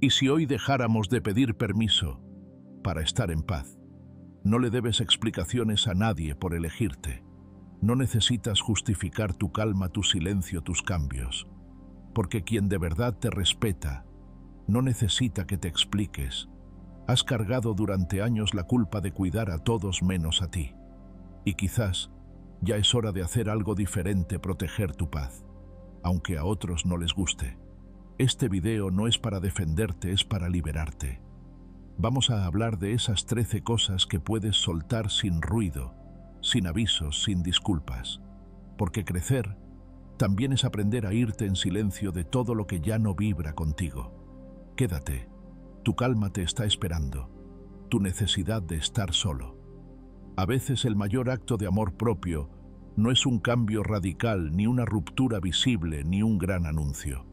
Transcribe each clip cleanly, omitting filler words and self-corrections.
¿Y si hoy dejáramos de pedir permiso para estar en paz? No le debes explicaciones a nadie por elegirte. No necesitas justificar tu calma, tu silencio, tus cambios. Porque quien de verdad te respeta no necesita que te expliques. Has cargado durante años la culpa de cuidar a todos menos a ti. Y quizás ya es hora de hacer algo diferente, proteger tu paz, aunque a otros no les guste. Este video no es para defenderte, es para liberarte. Vamos a hablar de esas 13 cosas que puedes soltar sin ruido, sin avisos, sin disculpas. Porque crecer también es aprender a irte en silencio de todo lo que ya no vibra contigo. Quédate, tu calma te está esperando, tu necesidad de estar solo. A veces el mayor acto de amor propio no es un cambio radical, ni una ruptura visible, ni un gran anuncio.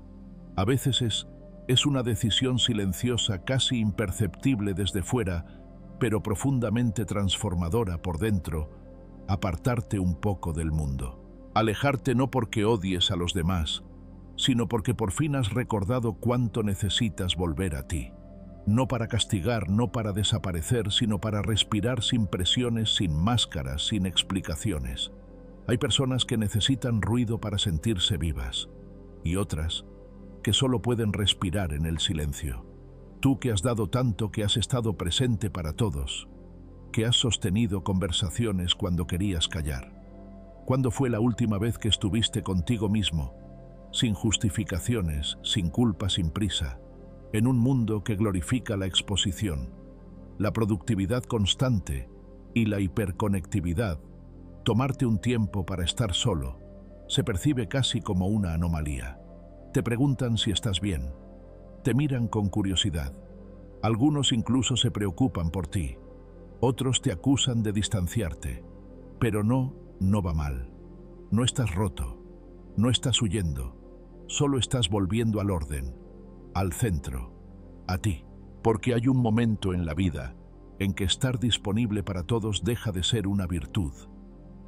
A veces es una decisión silenciosa, casi imperceptible desde fuera, pero profundamente transformadora por dentro, apartarte un poco del mundo. Alejarte no porque odies a los demás, sino porque por fin has recordado cuánto necesitas volver a ti. No para castigar, no para desaparecer, sino para respirar sin presiones, sin máscaras, sin explicaciones. Hay personas que necesitan ruido para sentirse vivas, y otras que solo pueden respirar en el silencio. Tú que has dado tanto, que has estado presente para todos, que has sostenido conversaciones cuando querías callar. ¿Cuándo fue la última vez que estuviste contigo mismo, sin justificaciones, sin culpa, sin prisa, en un mundo que glorifica la exposición, la productividad constante y la hiperconectividad? Tomarte un tiempo para estar solo se percibe casi como una anomalía. Te preguntan si estás bien, te miran con curiosidad. Algunos incluso se preocupan por ti, otros te acusan de distanciarte. Pero no va mal. No estás roto, no estás huyendo, solo estás volviendo al orden, al centro, a ti. Porque hay un momento en la vida en que estar disponible para todos deja de ser una virtud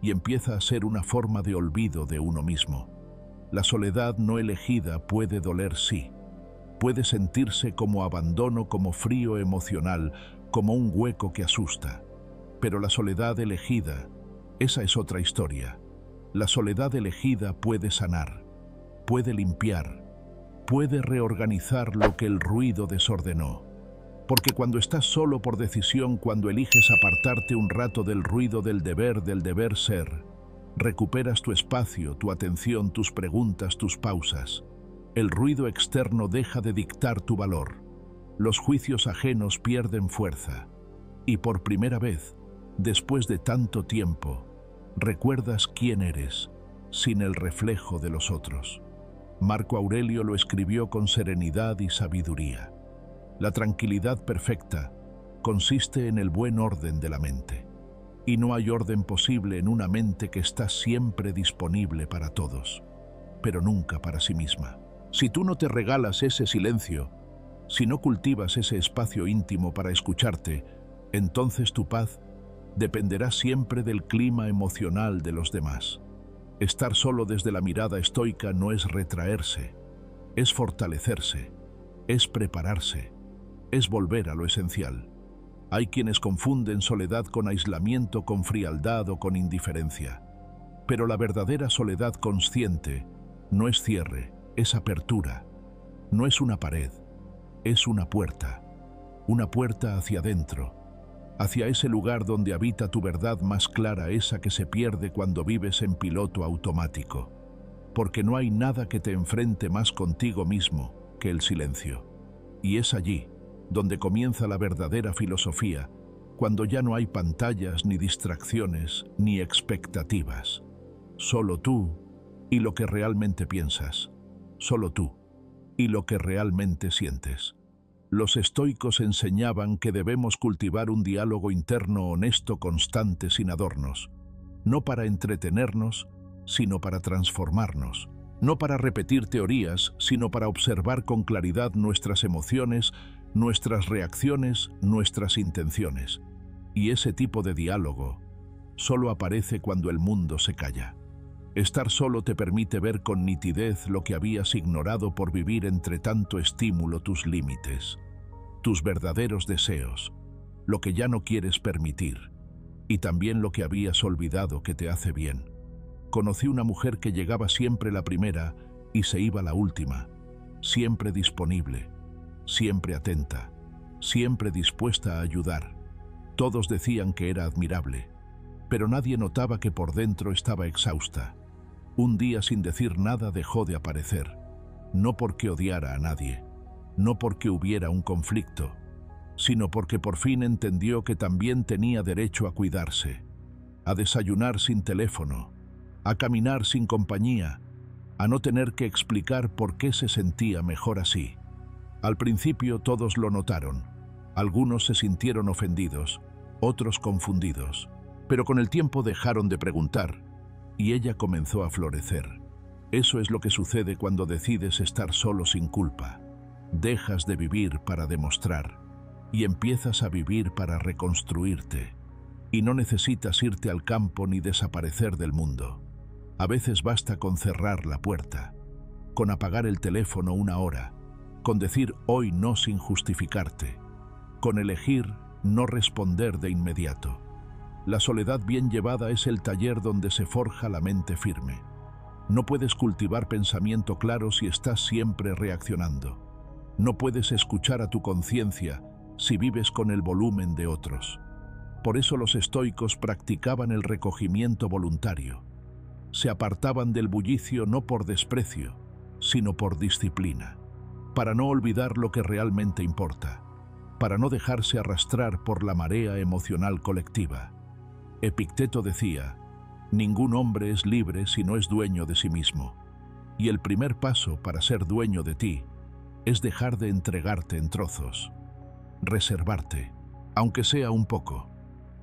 y empieza a ser una forma de olvido de uno mismo. La soledad no elegida puede doler, sí. Puede sentirse como abandono, como frío emocional, como un hueco que asusta. Pero la soledad elegida, esa es otra historia. La soledad elegida puede sanar, puede limpiar, puede reorganizar lo que el ruido desordenó. Porque cuando estás solo por decisión, cuando eliges apartarte un rato del ruido del deber ser, recuperas tu espacio, tu atención, tus preguntas, tus pausas. El ruido externo deja de dictar tu valor. Los juicios ajenos pierden fuerza. Y por primera vez, después de tanto tiempo, recuerdas quién eres, sin el reflejo de los otros. Marco Aurelio lo escribió con serenidad y sabiduría. La tranquilidad perfecta consiste en el buen orden de la mente. Y no hay orden posible en una mente que está siempre disponible para todos, pero nunca para sí misma. Si tú no te regalas ese silencio, si no cultivas ese espacio íntimo para escucharte, entonces tu paz dependerá siempre del clima emocional de los demás. Estar solo desde la mirada estoica no es retraerse, es fortalecerse, es prepararse, es volver a lo esencial. Hay quienes confunden soledad con aislamiento, con frialdad o con indiferencia. Pero la verdadera soledad consciente no es cierre, es apertura. No es una pared, es una puerta hacia adentro, hacia ese lugar donde habita tu verdad más clara, esa que se pierde cuando vives en piloto automático. Porque no hay nada que te enfrente más contigo mismo que el silencio. Y es allí donde comienza la verdadera filosofía, cuando ya no hay pantallas, ni distracciones, ni expectativas. Solo tú y lo que realmente piensas. Solo tú y lo que realmente sientes. Los estoicos enseñaban que debemos cultivar un diálogo interno honesto, constante, sin adornos. No para entretenernos, sino para transformarnos. No para repetir teorías, sino para observar con claridad nuestras emociones, nuestras reacciones, nuestras intenciones. Y ese tipo de diálogo solo aparece cuando el mundo se calla. Estar solo te permite ver con nitidez lo que habías ignorado por vivir entre tanto estímulo, tus límites, tus verdaderos deseos, lo que ya no quieres permitir, y también lo que habías olvidado que te hace bien. Conocí una mujer que llegaba siempre la primera y se iba la última, siempre disponible, siempre atenta, siempre dispuesta a ayudar. Todos decían que era admirable, pero nadie notaba que por dentro estaba exhausta. Un día, sin decir nada, dejó de aparecer, no porque odiara a nadie, no porque hubiera un conflicto, sino porque por fin entendió que también tenía derecho a cuidarse, a desayunar sin teléfono, a caminar sin compañía, a no tener que explicar por qué se sentía mejor así. Al principio todos lo notaron, algunos se sintieron ofendidos, otros confundidos, pero con el tiempo dejaron de preguntar y ella comenzó a florecer. Eso es lo que sucede cuando decides estar solo sin culpa. Dejas de vivir para demostrar y empiezas a vivir para reconstruirte. Y no necesitas irte al campo ni desaparecer del mundo. A veces basta con cerrar la puerta, con apagar el teléfono una hora, con decir hoy no sin justificarte, con elegir no responder de inmediato. La soledad bien llevada es el taller donde se forja la mente firme. No puedes cultivar pensamiento claro si estás siempre reaccionando. No puedes escuchar a tu conciencia si vives con el volumen de otros. Por eso los estoicos practicaban el recogimiento voluntario. Se apartaban del bullicio no por desprecio, sino por disciplina, para no olvidar lo que realmente importa, para no dejarse arrastrar por la marea emocional colectiva. Epicteto decía, ningún hombre es libre si no es dueño de sí mismo, y el primer paso para ser dueño de ti es dejar de entregarte en trozos, reservarte, aunque sea un poco.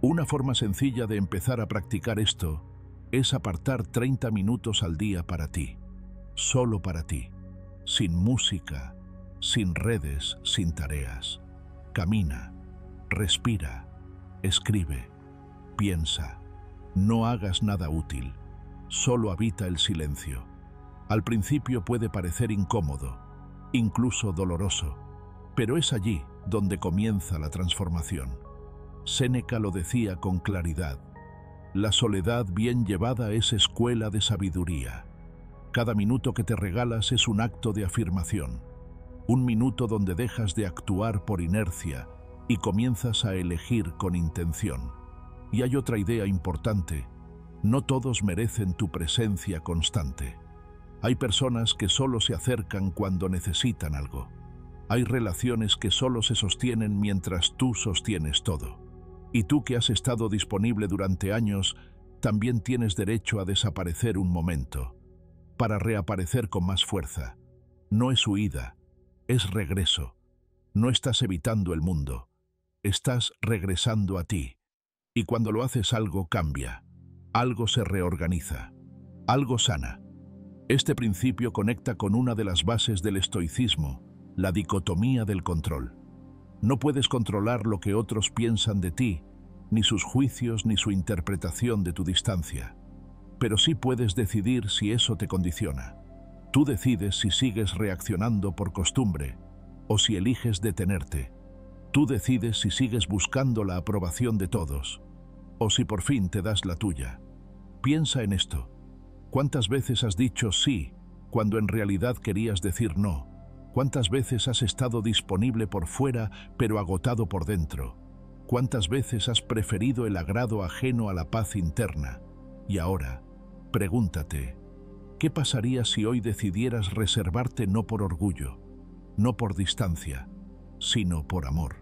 Una forma sencilla de empezar a practicar esto es apartar 30 minutos al día para ti, solo para ti, sin música, sin redes, sin tareas. Camina, respira, escribe, piensa. No hagas nada útil, solo habita el silencio. Al principio puede parecer incómodo, incluso doloroso, pero es allí donde comienza la transformación. Séneca lo decía con claridad. La soledad bien llevada es escuela de sabiduría. Cada minuto que te regalas es un acto de afirmación. Un minuto donde dejas de actuar por inercia y comienzas a elegir con intención. Y hay otra idea importante. No todos merecen tu presencia constante. Hay personas que solo se acercan cuando necesitan algo. Hay relaciones que solo se sostienen mientras tú sostienes todo. Y tú, que has estado disponible durante años, también tienes derecho a desaparecer un momento, para reaparecer con más fuerza. No es huida, es regreso. No estás evitando el mundo, estás regresando a ti. Y cuando lo haces, algo cambia, algo se reorganiza, algo sana. Este principio conecta con una de las bases del estoicismo, la dicotomía del control. No puedes controlar lo que otros piensan de ti, ni sus juicios ni su interpretación de tu distancia. Pero sí puedes decidir si eso te condiciona. Tú decides si sigues reaccionando por costumbre o si eliges detenerte. Tú decides si sigues buscando la aprobación de todos o si por fin te das la tuya. Piensa en esto. ¿Cuántas veces has dicho sí cuando en realidad querías decir no? ¿Cuántas veces has estado disponible por fuera pero agotado por dentro? ¿Cuántas veces has preferido el agrado ajeno a la paz interna? Y ahora, pregúntate, ¿qué pasaría si hoy decidieras reservarte no por orgullo, no por distancia, sino por amor,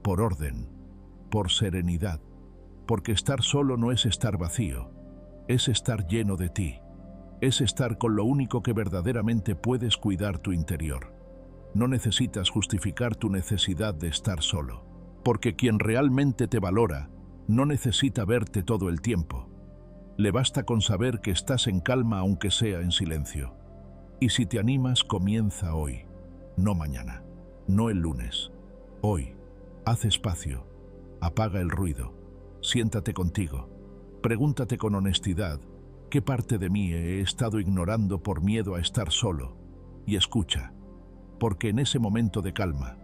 por orden, por serenidad? Porque estar solo no es estar vacío, es estar lleno de ti, es estar con lo único que verdaderamente puedes cuidar, tu interior. No necesitas justificar tu necesidad de estar solo, porque quien realmente te valora no necesita verte todo el tiempo. Le basta con saber que estás en calma aunque sea en silencio. Y si te animas, comienza hoy, no mañana, no el lunes. Hoy, haz espacio, apaga el ruido, siéntate contigo, pregúntate con honestidad, ¿Qué parte de mí he estado ignorando por miedo a estar solo? Y escucha, porque en ese momento de calma,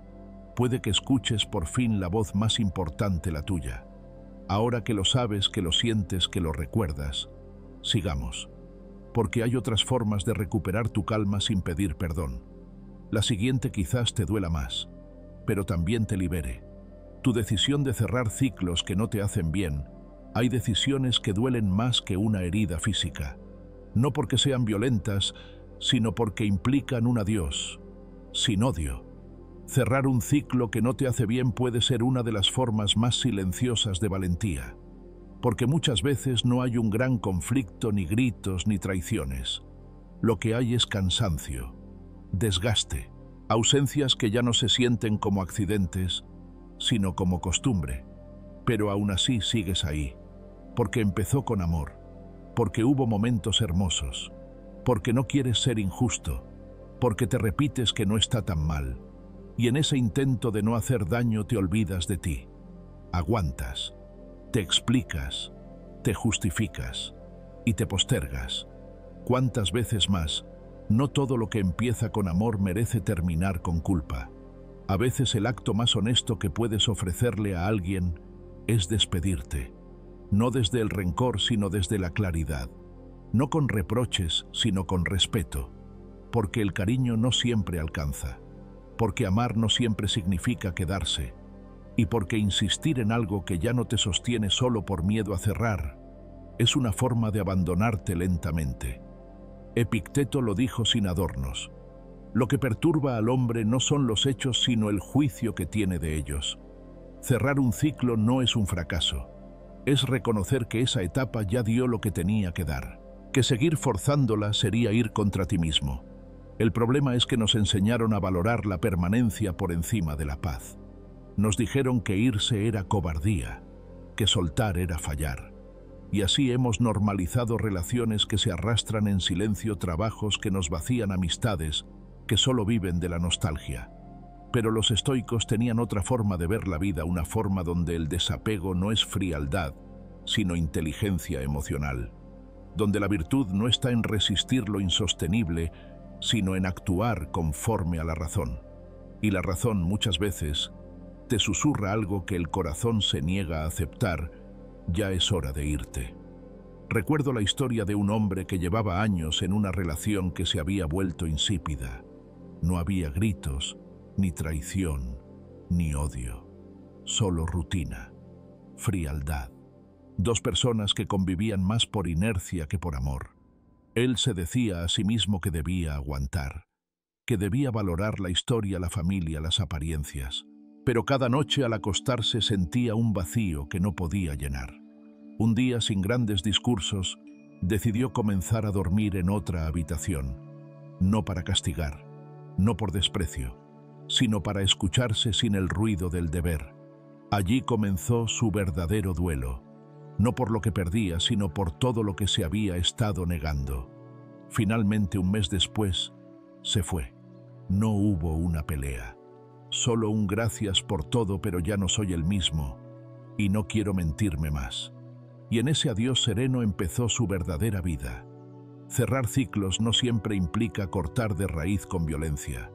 puede que escuches por fin la voz más importante, la tuya. Ahora que lo sabes, que lo sientes, que lo recuerdas, sigamos, porque hay otras formas de recuperar tu calma sin pedir perdón. La siguiente quizás te duela más, pero también te libere. Tu decisión de cerrar ciclos que no te hacen bien. Hay decisiones que duelen más que una herida física, no porque sean violentas, sino porque implican un adiós, sin odio. Cerrar un ciclo que no te hace bien puede ser una de las formas más silenciosas de valentía, porque muchas veces no hay un gran conflicto, ni gritos, ni traiciones. Lo que hay es cansancio, desgaste, ausencias que ya no se sienten como accidentes, sino como costumbre. Pero aún así sigues ahí, porque empezó con amor, porque hubo momentos hermosos, porque no quieres ser injusto, porque te repites que no está tan mal, y en ese intento de no hacer daño te olvidas de ti. Aguantas, te explicas, te justificas y te postergas. ¿Cuántas veces más? No todo lo que empieza con amor merece terminar con culpa. A veces el acto más honesto que puedes ofrecerle a alguien es despedirte, no desde el rencor sino desde la claridad, no con reproches sino con respeto, porque el cariño no siempre alcanza, porque amar no siempre significa quedarse, y porque insistir en algo que ya no te sostiene solo por miedo a cerrar, es una forma de abandonarte lentamente. Epicteto lo dijo sin adornos. Lo que perturba al hombre no son los hechos sino el juicio que tiene de ellos. Cerrar un ciclo no es un fracaso, es reconocer que esa etapa ya dio lo que tenía que dar, que seguir forzándola sería ir contra ti mismo. El problema es que nos enseñaron a valorar la permanencia por encima de la paz. Nos dijeron que irse era cobardía, que soltar era fallar. Y así hemos normalizado relaciones que se arrastran en silencio, trabajos que nos vacían, amistades que solo viven de la nostalgia. Pero los estoicos tenían otra forma de ver la vida, una forma donde el desapego no es frialdad, sino inteligencia emocional, donde la virtud no está en resistir lo insostenible, sino en actuar conforme a la razón. Y la razón muchas veces te susurra algo que el corazón se niega a aceptar: ya es hora de irte. Recuerdo la historia de un hombre que llevaba años en una relación que se había vuelto insípida. No había gritos, ni traición, ni odio, solo rutina, frialdad. Dos personas que convivían más por inercia que por amor. Él se decía a sí mismo que debía aguantar, que debía valorar la historia, la familia, las apariencias. Pero cada noche al acostarse sentía un vacío que no podía llenar. Un día, sin grandes discursos, decidió comenzar a dormir en otra habitación, no para castigar, no por desprecio, sino para escucharse sin el ruido del deber. Allí comenzó su verdadero duelo, no por lo que perdía, sino por todo lo que se había estado negando. Finalmente, un mes después, se fue. No hubo una pelea, solo un gracias por todo, pero ya no soy el mismo, y no quiero mentirme más. Y en ese adiós sereno empezó su verdadera vida. Cerrar ciclos no siempre implica cortar de raíz con violencia.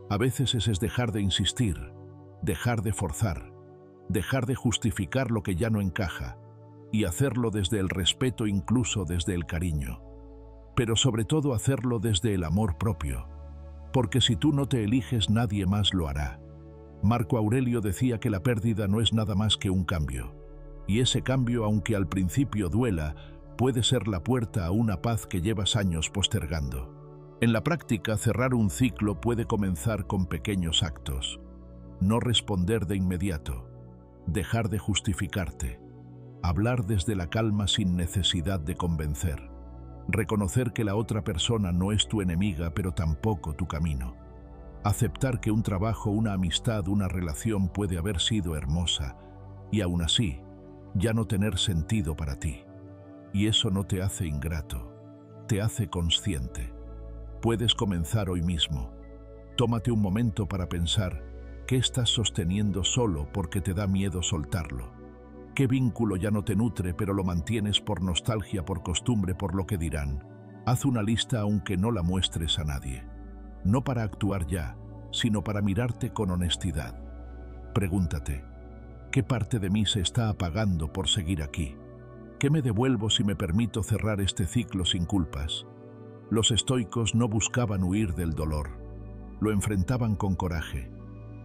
A veces es dejar de insistir, dejar de forzar, dejar de justificar lo que ya no encaja, y hacerlo desde el respeto, incluso desde el cariño. Pero sobre todo hacerlo desde el amor propio, porque si tú no te eliges, nadie más lo hará. Marco Aurelio decía que la pérdida no es nada más que un cambio, y ese cambio, aunque al principio duela, puede ser la puerta a una paz que llevas años postergando. En la práctica, cerrar un ciclo puede comenzar con pequeños actos. No responder de inmediato, dejar de justificarte, hablar desde la calma sin necesidad de convencer, reconocer que la otra persona no es tu enemiga, pero tampoco tu camino. Aceptar que un trabajo, una amistad, una relación puede haber sido hermosa y aún así ya no tener sentido para ti. Y eso no te hace ingrato, te hace consciente. Puedes comenzar hoy mismo. Tómate un momento para pensar qué estás sosteniendo solo porque te da miedo soltarlo. ¿Qué vínculo ya no te nutre, pero lo mantienes por nostalgia, por costumbre, por lo que dirán? Haz una lista aunque no la muestres a nadie. No para actuar ya, sino para mirarte con honestidad. Pregúntate, ¿qué parte de mí se está apagando por seguir aquí? ¿Qué me devuelvo si me permito cerrar este ciclo sin culpas? Los estoicos no buscaban huir del dolor. Lo enfrentaban con coraje,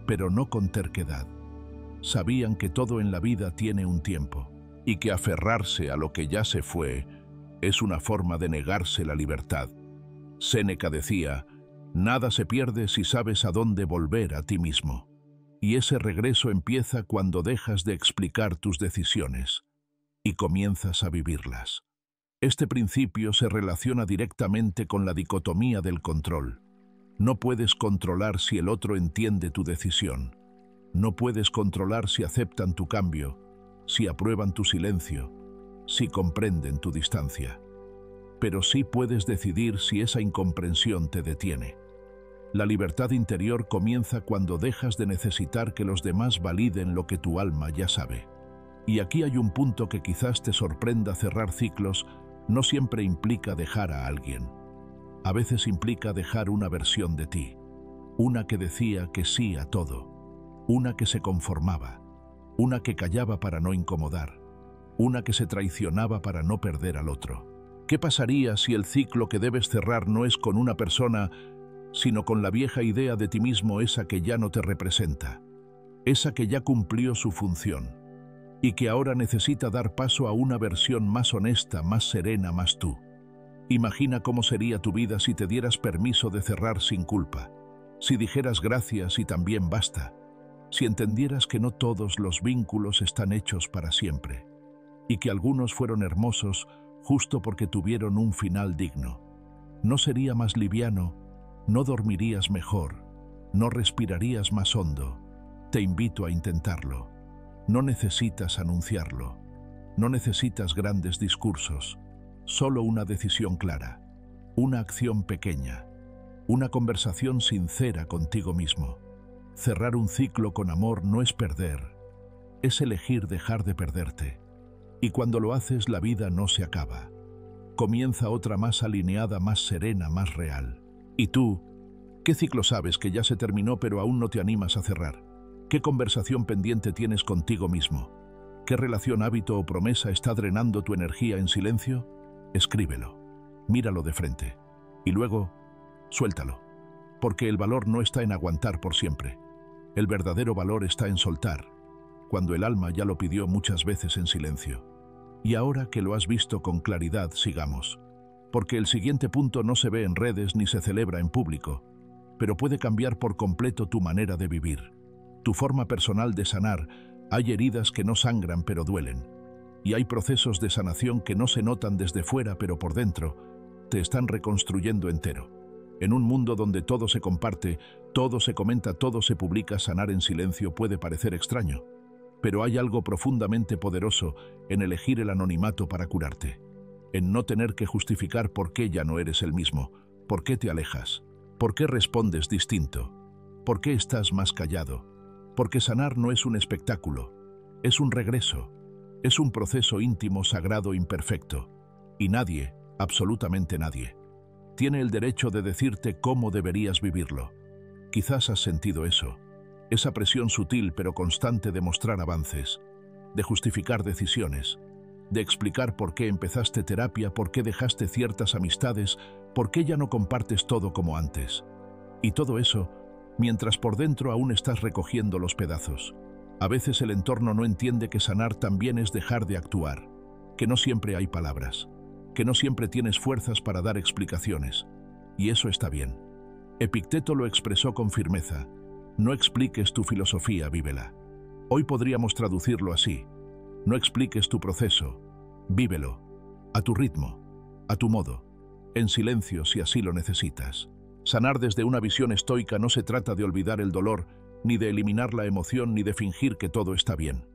pero no con terquedad. Sabían que todo en la vida tiene un tiempo, y que aferrarse a lo que ya se fue es una forma de negarse la libertad. Séneca decía, nada se pierde si sabes a dónde volver a ti mismo. Y ese regreso empieza cuando dejas de explicar tus decisiones y comienzas a vivirlas. Este principio se relaciona directamente con la dicotomía del control. No puedes controlar si el otro entiende tu decisión. No puedes controlar si aceptan tu cambio, si aprueban tu silencio, si comprenden tu distancia. Pero sí puedes decidir si esa incomprensión te detiene. La libertad interior comienza cuando dejas de necesitar que los demás validen lo que tu alma ya sabe. Y aquí hay un punto que quizás te sorprenda: cerrar ciclos no siempre implica dejar a alguien. A veces implica dejar una versión de ti, una que decía que sí a todo, una que se conformaba, una que callaba para no incomodar, una que se traicionaba para no perder al otro. ¿Qué pasaría si el ciclo que debes cerrar no es con una persona, sino con la vieja idea de ti mismo, esa que ya no te representa, esa que ya cumplió su función y que ahora necesita dar paso a una versión más honesta, más serena, más tú? Imagina cómo sería tu vida si te dieras permiso de cerrar sin culpa, si dijeras gracias y también basta, si entendieras que no todos los vínculos están hechos para siempre y que algunos fueron hermosos justo porque tuvieron un final digno. ¿No sería más liviano? ¿No dormirías mejor? ¿No respirarías más hondo? Te invito a intentarlo. No necesitas anunciarlo. No necesitas grandes discursos. Solo una decisión clara, una acción pequeña, una conversación sincera contigo mismo. Cerrar un ciclo con amor no es perder, es elegir dejar de perderte. Y cuando lo haces, la vida no se acaba. Comienza otra más alineada, más serena, más real. ¿Y tú? ¿Qué ciclo sabes que ya se terminó pero aún no te animas a cerrar? ¿Qué conversación pendiente tienes contigo mismo? ¿Qué relación, hábito o promesa está drenando tu energía en silencio? Escríbelo, míralo de frente y luego suéltalo, porque el valor no está en aguantar por siempre. El verdadero valor está en soltar, cuando el alma ya lo pidió muchas veces en silencio. Y ahora que lo has visto con claridad, sigamos, porque el siguiente punto no se ve en redes ni se celebra en público, pero puede cambiar por completo tu manera de vivir, tu forma personal de sanar. Hay heridas que no sangran pero duelen, y hay procesos de sanación que no se notan desde fuera pero por dentro te están reconstruyendo entero. En un mundo donde todo se comparte, todo se comenta, todo se publica, sanar en silencio puede parecer extraño, pero hay algo profundamente poderoso en elegir el anonimato para curarte, en no tener que justificar por qué ya no eres el mismo, por qué te alejas, por qué respondes distinto, por qué estás más callado, porque sanar no es un espectáculo, es un regreso, es un proceso íntimo, sagrado, imperfecto, y nadie, absolutamente nadie, tiene el derecho de decirte cómo deberías vivirlo. Quizás has sentido eso, esa presión sutil pero constante de mostrar avances, de justificar decisiones, de explicar por qué empezaste terapia, por qué dejaste ciertas amistades, por qué ya no compartes todo como antes. Y todo eso, mientras por dentro aún estás recogiendo los pedazos. A veces el entorno no entiende que sanar también es dejar de actuar, que no siempre hay palabras, que no siempre tienes fuerzas para dar explicaciones. Y eso está bien. Epicteto lo expresó con firmeza: no expliques tu filosofía, vívela. Hoy podríamos traducirlo así: no expliques tu proceso, vívelo, a tu ritmo, a tu modo, en silencio si así lo necesitas. Sanar desde una visión estoica no se trata de olvidar el dolor, ni de eliminar la emoción, ni de fingir que todo está bien.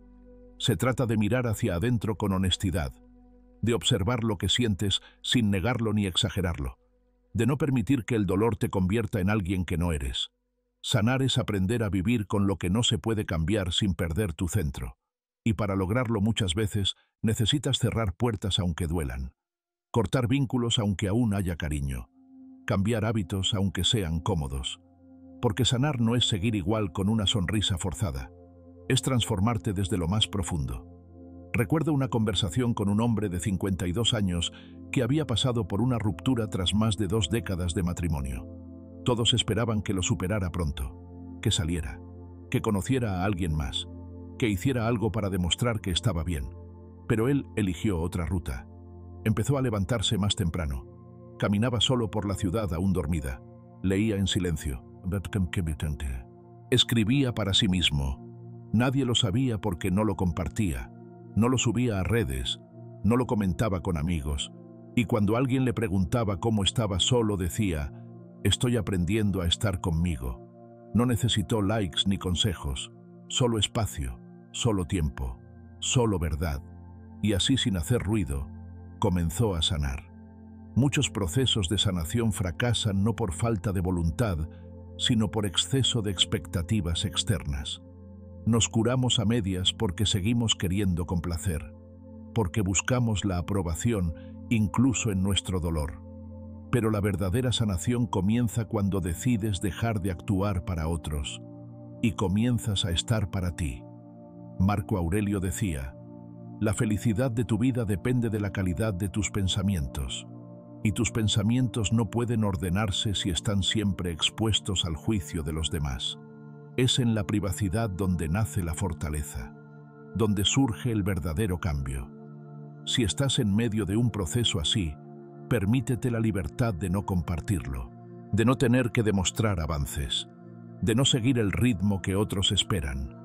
Se trata de mirar hacia adentro con honestidad, de observar lo que sientes sin negarlo ni exagerarlo, de no permitir que el dolor te convierta en alguien que no eres. Sanar es aprender a vivir con lo que no se puede cambiar sin perder tu centro. Y para lograrlo muchas veces necesitas cerrar puertas aunque duelan, cortar vínculos aunque aún haya cariño, cambiar hábitos aunque sean cómodos. Porque sanar no es seguir igual con una sonrisa forzada, es transformarte desde lo más profundo. Recuerdo una conversación con un hombre de 52 años que había pasado por una ruptura tras más de 2 décadas de matrimonio. Todos esperaban que lo superara pronto, que saliera, que conociera a alguien más, que hiciera algo para demostrar que estaba bien. Pero él eligió otra ruta. Empezó a levantarse más temprano. Caminaba solo por la ciudad aún dormida. Leía en silencio. Escribía para sí mismo. Nadie lo sabía porque no lo compartía. No lo subía a redes. No lo comentaba con amigos. Y cuando alguien le preguntaba cómo estaba solo, decía: estoy aprendiendo a estar conmigo. No necesitó likes ni consejos. Solo espacio, solo tiempo, solo verdad. Y así, sin hacer ruido, comenzó a sanar. Muchos procesos de sanación fracasan no por falta de voluntad, sino por exceso de expectativas externas. Nos curamos a medias porque seguimos queriendo complacer, porque buscamos la aprobación incluso en nuestro dolor. Pero la verdadera sanación comienza cuando decides dejar de actuar para otros y comienzas a estar para ti. Marco Aurelio decía: la felicidad de tu vida depende de la calidad de tus pensamientos, y tus pensamientos no pueden ordenarse si están siempre expuestos al juicio de los demás. Es en la privacidad donde nace la fortaleza, donde surge el verdadero cambio. Si estás en medio de un proceso así, permítete la libertad de no compartirlo, de no tener que demostrar avances, de no seguir el ritmo que otros esperan.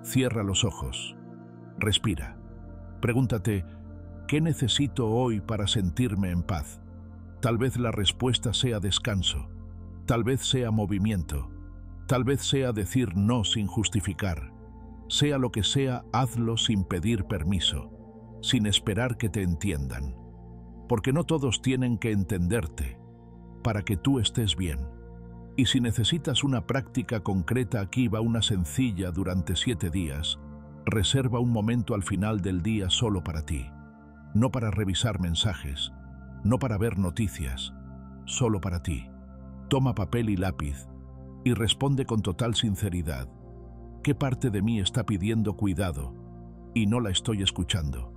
Cierra los ojos, respira. Pregúntate: ¿qué necesito hoy para sentirme en paz? Tal vez la respuesta sea descanso, tal vez sea movimiento, tal vez sea decir no sin justificar. Sea lo que sea, hazlo sin pedir permiso, sin esperar que te entiendan. Porque no todos tienen que entenderte para que tú estés bien. Y si necesitas una práctica concreta, aquí va una sencilla durante 7 días. Reserva un momento al final del día solo para ti. No para revisar mensajes, no para ver noticias, solo para ti. Toma papel y lápiz y responde con total sinceridad: ¿qué parte de mí está pidiendo cuidado y no la estoy escuchando?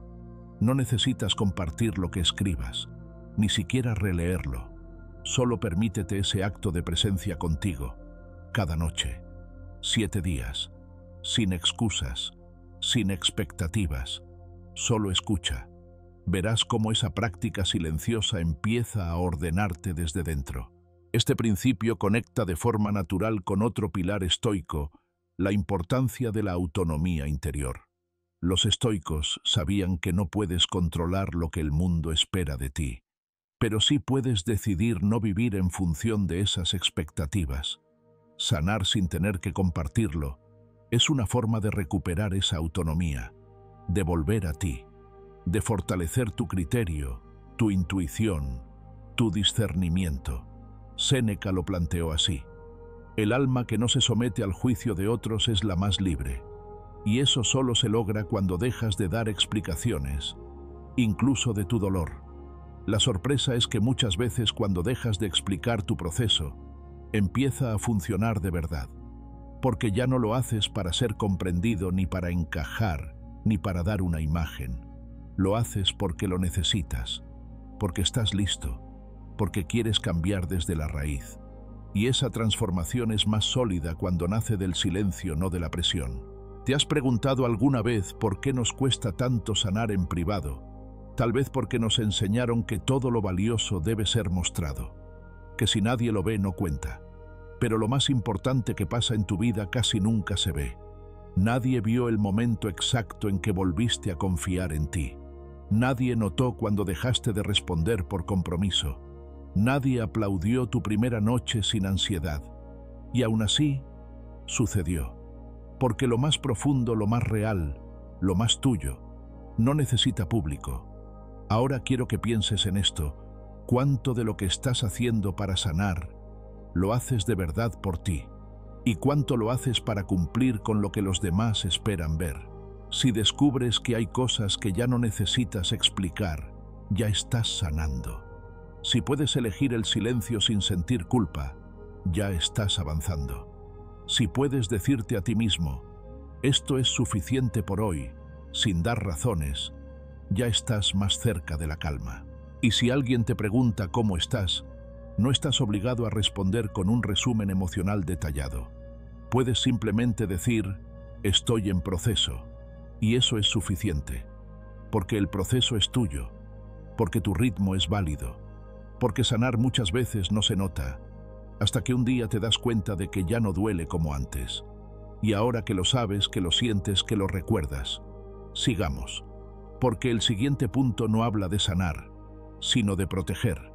No necesitas compartir lo que escribas, ni siquiera releerlo. Solo permítete ese acto de presencia contigo, cada noche, 7 días, sin excusas, sin expectativas. Solo escucha. Verás cómo esa práctica silenciosa empieza a ordenarte desde dentro. Este principio conecta de forma natural con otro pilar estoico: la importancia de la autonomía interior. Los estoicos sabían que no puedes controlar lo que el mundo espera de ti, pero sí puedes decidir no vivir en función de esas expectativas. Sanar sin tener que compartirlo es una forma de recuperar esa autonomía, de volver a ti, de fortalecer tu criterio, tu intuición, tu discernimiento. Séneca lo planteó así: el alma que no se somete al juicio de otros es la más libre. Y eso solo se logra cuando dejas de dar explicaciones, incluso de tu dolor. La sorpresa es que muchas veces, cuando dejas de explicar tu proceso, empieza a funcionar de verdad. Porque ya no lo haces para ser comprendido, ni para encajar, ni para dar una imagen. Lo haces porque lo necesitas, porque estás listo, porque quieres cambiar desde la raíz. Y esa transformación es más sólida cuando nace del silencio, no de la presión. ¿Te has preguntado alguna vez por qué nos cuesta tanto sanar en privado? Tal vez porque nos enseñaron que todo lo valioso debe ser mostrado, que si nadie lo ve no cuenta. Pero lo más importante que pasa en tu vida casi nunca se ve. Nadie vio el momento exacto en que volviste a confiar en ti. Nadie notó cuando dejaste de responder por compromiso. Nadie aplaudió tu primera noche sin ansiedad. Y aún así, sucedió. Porque lo más profundo, lo más real, lo más tuyo, no necesita público. Ahora quiero que pienses en esto: ¿cuánto de lo que estás haciendo para sanar lo haces de verdad por ti? ¿Y cuánto lo haces para cumplir con lo que los demás esperan ver? Si descubres que hay cosas que ya no necesitas explicar, ya estás sanando. Si puedes elegir el silencio sin sentir culpa, ya estás avanzando. Si puedes decirte a ti mismo, esto es suficiente por hoy, sin dar razones, ya estás más cerca de la calma. Y si alguien te pregunta cómo estás, no estás obligado a responder con un resumen emocional detallado. Puedes simplemente decir, estoy en proceso, y eso es suficiente, porque el proceso es tuyo, porque tu ritmo es válido, porque sanar muchas veces no se nota, hasta que un día te das cuenta de que ya no duele como antes. Y ahora que lo sabes, que lo sientes, que lo recuerdas, sigamos, porque el siguiente punto no habla de sanar, sino de proteger,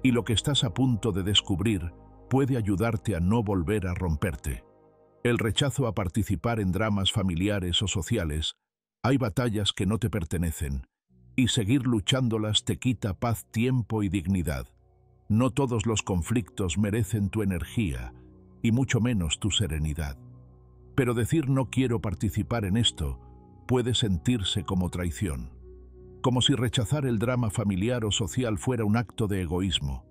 y lo que estás a punto de descubrir puede ayudarte a no volver a romperte. El rechazo a participar en dramas familiares o sociales, hay batallas que no te pertenecen, y seguir luchándolas te quita paz, tiempo y dignidad. No todos los conflictos merecen tu energía, y mucho menos tu serenidad. Pero decir no quiero participar en esto puede sentirse como traición, como si rechazar el drama familiar o social fuera un acto de egoísmo,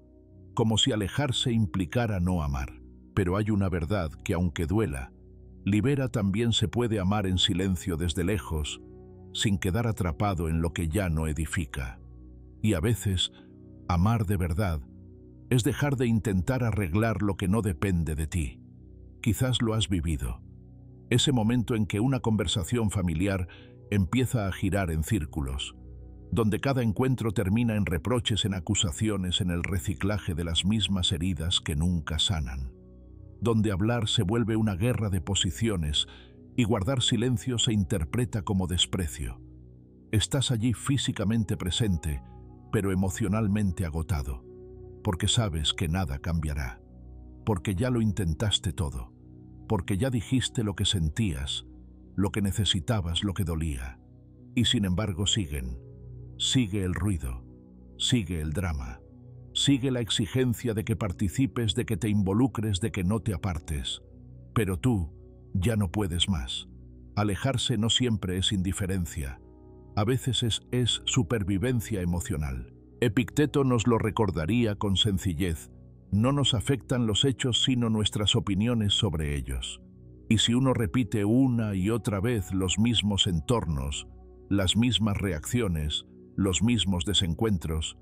como si alejarse implicara no amar. Pero hay una verdad que, aunque duela, libera. También se puede amar en silencio desde lejos, sin quedar atrapado en lo que ya no edifica. Y a veces, amar de verdad es dejar de intentar arreglar lo que no depende de ti. Quizás lo has vivido. Ese momento en que una conversación familiar empieza a girar en círculos, donde cada encuentro termina en reproches, en acusaciones, en el reciclaje de las mismas heridas que nunca sanan, donde hablar se vuelve una guerra de posiciones y guardar silencio se interpreta como desprecio. Estás allí físicamente presente, pero emocionalmente agotado, porque sabes que nada cambiará, porque ya lo intentaste todo, porque ya dijiste lo que sentías, lo que necesitabas, lo que dolía, y sin embargo sigue el ruido, sigue el drama, sigue la exigencia de que participes, de que te involucres, de que no te apartes. Pero tú ya no puedes más. Alejarse no siempre es indiferencia, a veces es supervivencia emocional. Epicteto nos lo recordaría con sencillez: no nos afectan los hechos sino nuestras opiniones sobre ellos. Y si uno repite una y otra vez los mismos entornos, las mismas reacciones, los mismos desencuentros,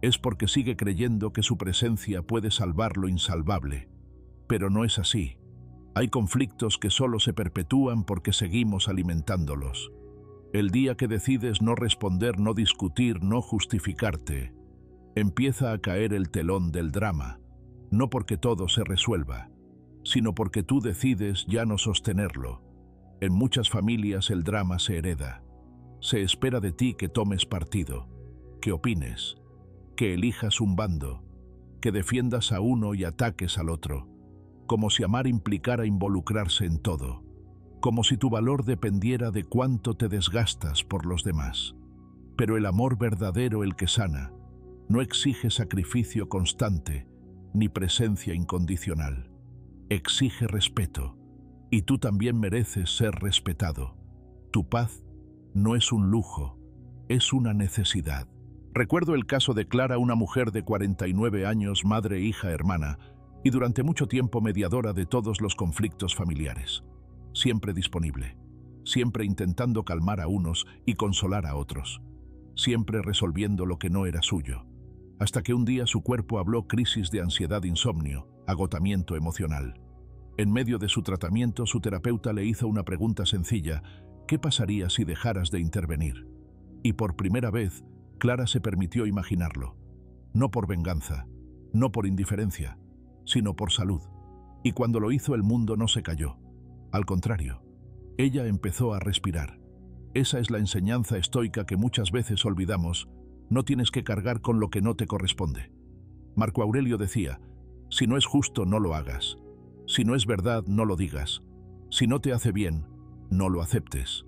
es porque sigue creyendo que su presencia puede salvar lo insalvable. Pero no es así. Hay conflictos que solo se perpetúan porque seguimos alimentándolos. El día que decides no responder, no discutir, no justificarte, empieza a caer el telón del drama, no porque todo se resuelva, sino porque tú decides ya no sostenerlo. En muchas familias el drama se hereda. Se espera de ti que tomes partido, que opines, que elijas un bando, que defiendas a uno y ataques al otro, como si amar implicara involucrarse en todo, como si tu valor dependiera de cuánto te desgastas por los demás. Pero el amor verdadero, el que sana, no exige sacrificio constante ni presencia incondicional. Exige respeto, y tú también mereces ser respetado. Tu paz no es un lujo, es una necesidad. Recuerdo el caso de Clara, una mujer de 49 años, madre, hija, hermana, y durante mucho tiempo mediadora de todos los conflictos familiares. Siempre disponible, siempre intentando calmar a unos y consolar a otros, siempre resolviendo lo que no era suyo, hasta que un día su cuerpo habló: crisis de ansiedad, insomnio, agotamiento emocional. En medio de su tratamiento, su terapeuta le hizo una pregunta sencilla: ¿qué pasaría si dejaras de intervenir? Y por primera vez, Clara se permitió imaginarlo, no por venganza, no por indiferencia, sino por salud. Y cuando lo hizo, el mundo no se cayó. Al contrario, ella empezó a respirar. Esa es la enseñanza estoica que muchas veces olvidamos: no tienes que cargar con lo que no te corresponde. Marco Aurelio decía: si no es justo, no lo hagas. Si no es verdad, no lo digas. Si no te hace bien, no lo aceptes.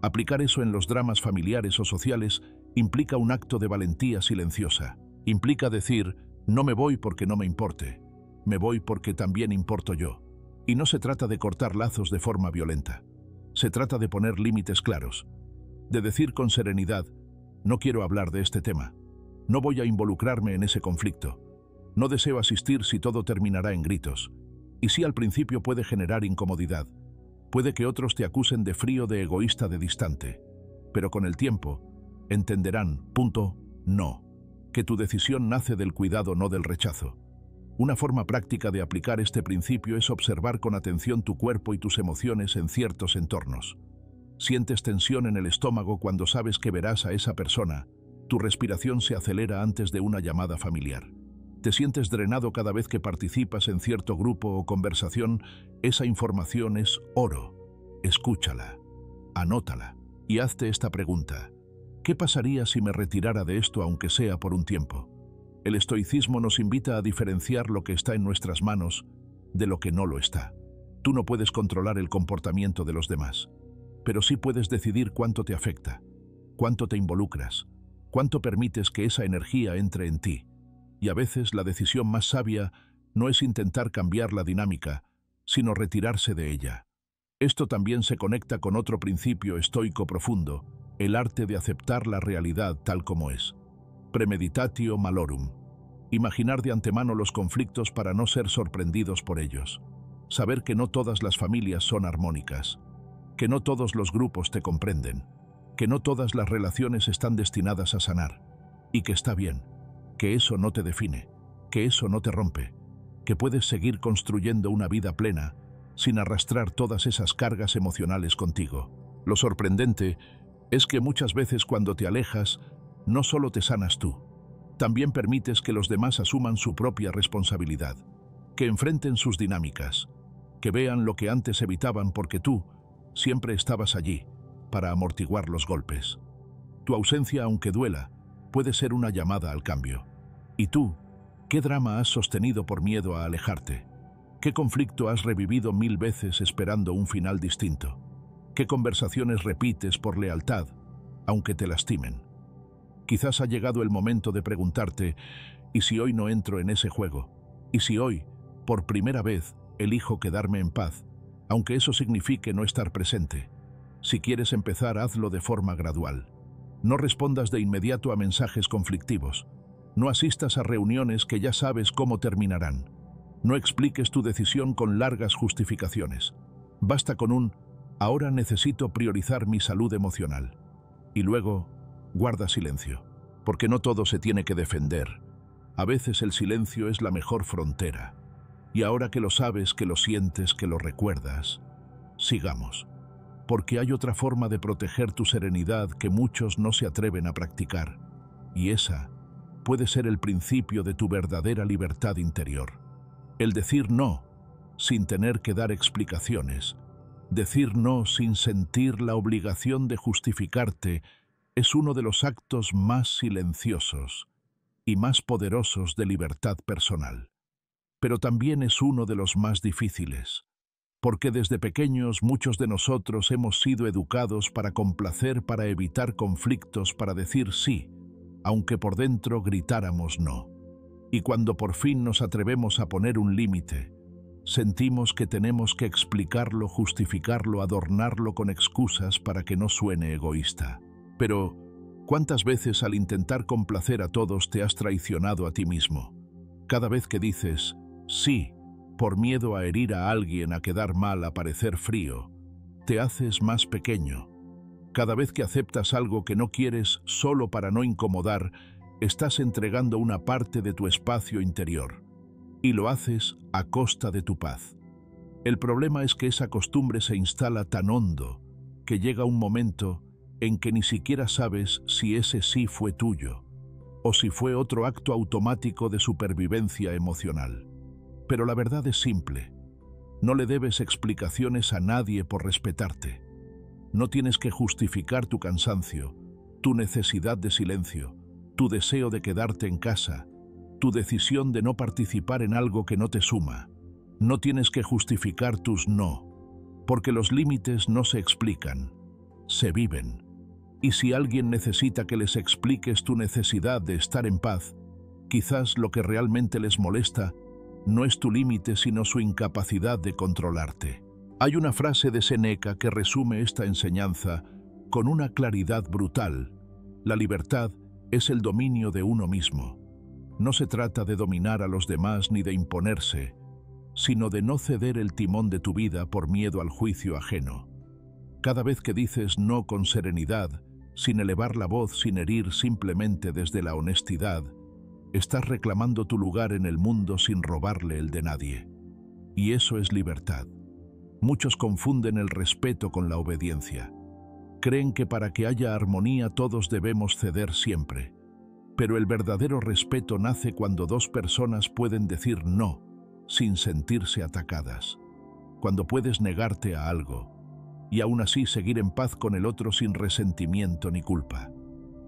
Aplicar eso en los dramas familiares o sociales implica un acto de valentía silenciosa. Implica decir: no me voy porque no me importe. Me voy porque también importo yo. Y no se trata de cortar lazos de forma violenta. Se trata de poner límites claros, de decir con serenidad, no quiero hablar de este tema, no voy a involucrarme en ese conflicto, no deseo asistir si todo terminará en gritos, y si al principio puede generar incomodidad, puede que otros te acusen de frío, de egoísta, de distante, pero con el tiempo entenderán, no, que tu decisión nace del cuidado, no del rechazo. Una forma práctica de aplicar este principio es observar con atención tu cuerpo y tus emociones en ciertos entornos. Sientes tensión en el estómago cuando sabes que verás a esa persona. Tu respiración se acelera antes de una llamada familiar. Te sientes drenado cada vez que participas en cierto grupo o conversación. Esa información es oro. Escúchala, anótala y hazte esta pregunta. ¿Qué pasaría si me retirara de esto aunque sea por un tiempo? El estoicismo nos invita a diferenciar lo que está en nuestras manos de lo que no lo está. Tú no puedes controlar el comportamiento de los demás, pero sí puedes decidir cuánto te afecta, cuánto te involucras, cuánto permites que esa energía entre en ti. Y a veces la decisión más sabia no es intentar cambiar la dinámica, sino retirarse de ella. Esto también se conecta con otro principio estoico profundo, el arte de aceptar la realidad tal como es. Premeditatio malorum. Imaginar de antemano los conflictos para no ser sorprendidos por ellos. Saber que no todas las familias son armónicas, que no todos los grupos te comprenden, que no todas las relaciones están destinadas a sanar, y que está bien, que eso no te define, que eso no te rompe, que puedes seguir construyendo una vida plena sin arrastrar todas esas cargas emocionales contigo. Lo sorprendente es que muchas veces cuando te alejas, no solo te sanas tú, también permites que los demás asuman su propia responsabilidad, que enfrenten sus dinámicas, que vean lo que antes evitaban porque tú siempre estabas allí para amortiguar los golpes. Tu ausencia, aunque duela, puede ser una llamada al cambio. ¿Y tú? ¿Qué drama has sostenido por miedo a alejarte? ¿Qué conflicto has revivido 1000 veces esperando un final distinto? ¿Qué conversaciones repites por lealtad, aunque te lastimen? Quizás ha llegado el momento de preguntarte, ¿y si hoy no entro en ese juego? ¿Y si hoy, por primera vez, elijo quedarme en paz, aunque eso signifique no estar presente? Si quieres empezar, hazlo de forma gradual. No respondas de inmediato a mensajes conflictivos. No asistas a reuniones que ya sabes cómo terminarán. No expliques tu decisión con largas justificaciones. Basta con un «ahora necesito priorizar mi salud emocional». Y luego, guarda silencio, porque no todo se tiene que defender. A veces el silencio es la mejor frontera. Y ahora que lo sabes, que lo sientes, que lo recuerdas, sigamos. Porque hay otra forma de proteger tu serenidad que muchos no se atreven a practicar. Y esa puede ser el principio de tu verdadera libertad interior. El decir no, sin tener que dar explicaciones. Decir no sin sentir la obligación de justificarte es uno de los actos más silenciosos y más poderosos de libertad personal. Pero también es uno de los más difíciles, porque desde pequeños muchos de nosotros hemos sido educados para complacer, para evitar conflictos, para decir sí, aunque por dentro gritáramos no. Y cuando por fin nos atrevemos a poner un límite, sentimos que tenemos que explicarlo, justificarlo, adornarlo con excusas para que no suene egoísta. Pero, ¿cuántas veces al intentar complacer a todos te has traicionado a ti mismo? Cada vez que dices sí, por miedo a herir a alguien, a quedar mal, a parecer frío, te haces más pequeño. Cada vez que aceptas algo que no quieres solo para no incomodar, estás entregando una parte de tu espacio interior. Y lo haces a costa de tu paz. El problema es que esa costumbre se instala tan hondo que llega un momento en que ni siquiera sabes si ese sí fue tuyo o si fue otro acto automático de supervivencia emocional. Pero la verdad es simple. No le debes explicaciones a nadie por respetarte. No tienes que justificar tu cansancio, tu necesidad de silencio, tu deseo de quedarte en casa, tu decisión de no participar en algo que no te suma. No tienes que justificar tus no, porque los límites no se explican, se viven. Y si alguien necesita que les expliques tu necesidad de estar en paz, quizás lo que realmente les molesta no es tu límite, sino su incapacidad de controlarte. Hay una frase de Séneca que resume esta enseñanza con una claridad brutal. La libertad es el dominio de uno mismo. No se trata de dominar a los demás ni de imponerse, sino de no ceder el timón de tu vida por miedo al juicio ajeno. Cada vez que dices no con serenidad, sin elevar la voz, sin herir, simplemente desde la honestidad, estás reclamando tu lugar en el mundo sin robarle el de nadie. Y eso es libertad. Muchos confunden el respeto con la obediencia. Creen que para que haya armonía todos debemos ceder siempre. Pero el verdadero respeto nace cuando dos personas pueden decir no, sin sentirse atacadas. Cuando puedes negarte a algo, y aún así seguir en paz con el otro sin resentimiento ni culpa.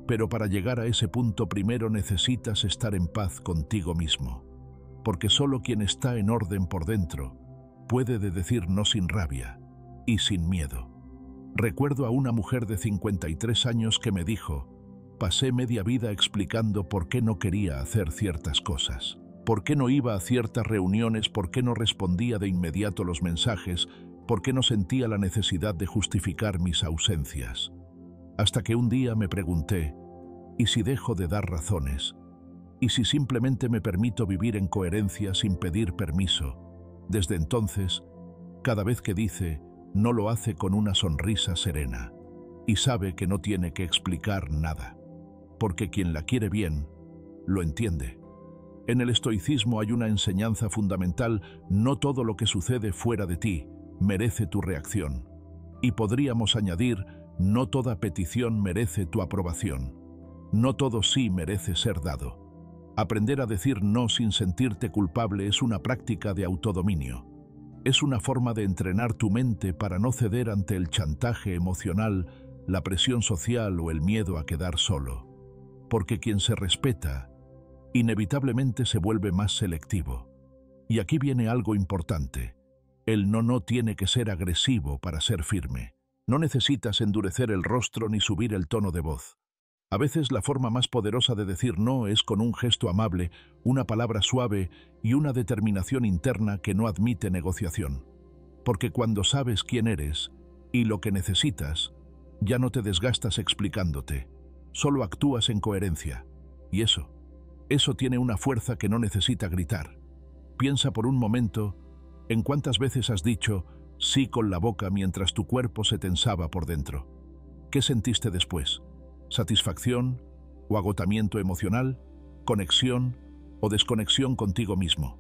Pero para llegar a ese punto primero necesitas estar en paz contigo mismo, porque solo quien está en orden por dentro puede decir no sin rabia y sin miedo. Recuerdo a una mujer de 53 años que me dijo: pasé media vida explicando por qué no quería hacer ciertas cosas, por qué no iba a ciertas reuniones, por qué no respondía de inmediato los mensajes, por qué no sentía la necesidad de justificar mis ausencias. Hasta que un día me pregunté, ¿y si dejo de dar razones? ¿Y si simplemente me permito vivir en coherencia sin pedir permiso? Desde entonces, cada vez que dice, no lo hace con una sonrisa serena, y sabe que no tiene que explicar nada, porque quien la quiere bien, lo entiende. En el estoicismo hay una enseñanza fundamental: no todo lo que sucede fuera de ti merece tu reacción. Y podríamos añadir, no toda petición merece tu aprobación. No todo sí merece ser dado. Aprender a decir no sin sentirte culpable es una práctica de autodominio. Es una forma de entrenar tu mente para no ceder ante el chantaje emocional, la presión social o el miedo a quedar solo. Porque quien se respeta, inevitablemente se vuelve más selectivo. Y aquí viene algo importante. El no tiene que ser agresivo para ser firme. No necesitas endurecer el rostro ni subir el tono de voz. A veces la forma más poderosa de decir no es con un gesto amable, una palabra suave y una determinación interna que no admite negociación. Porque cuando sabes quién eres y lo que necesitas, ya no te desgastas explicándote, solo actúas en coherencia. Y eso tiene una fuerza que no necesita gritar. Piensa por un momento en cuántas veces has dicho sí con la boca mientras tu cuerpo se tensaba por dentro. ¿Qué sentiste después? ¿Satisfacción o agotamiento emocional? ¿Conexión o desconexión contigo mismo?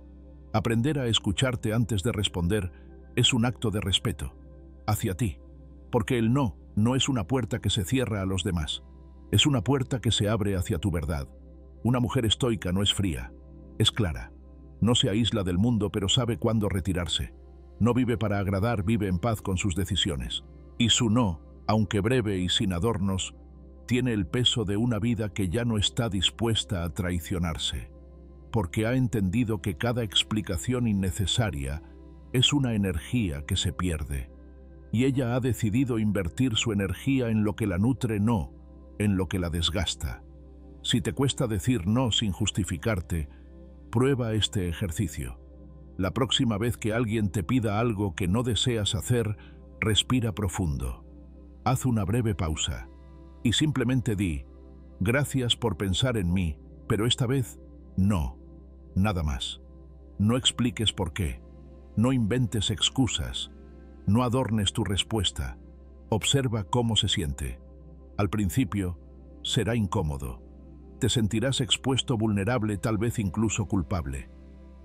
Aprender a escucharte antes de responder es un acto de respeto hacia ti, porque el no es una puerta que se cierra a los demás, es una puerta que se abre hacia tu verdad. Una mujer estoica no es fría, es clara. No se aísla del mundo, pero sabe cuándo retirarse. No vive para agradar, vive en paz con sus decisiones. Y su no, aunque breve y sin adornos, tiene el peso de una vida que ya no está dispuesta a traicionarse, porque ha entendido que cada explicación innecesaria es una energía que se pierde. Y ella ha decidido invertir su energía en lo que la nutre, no en lo que la desgasta. Si te cuesta decir no sin justificarte, prueba este ejercicio. La próxima vez que alguien te pida algo que no deseas hacer, respira profundo. Haz una breve pausa y simplemente di: gracias por pensar en mí, pero esta vez no. Nada más. No expliques por qué. No inventes excusas. No adornes tu respuesta. Observa cómo se siente. Al principio, será incómodo. Te sentirás expuesto, vulnerable, tal vez incluso culpable.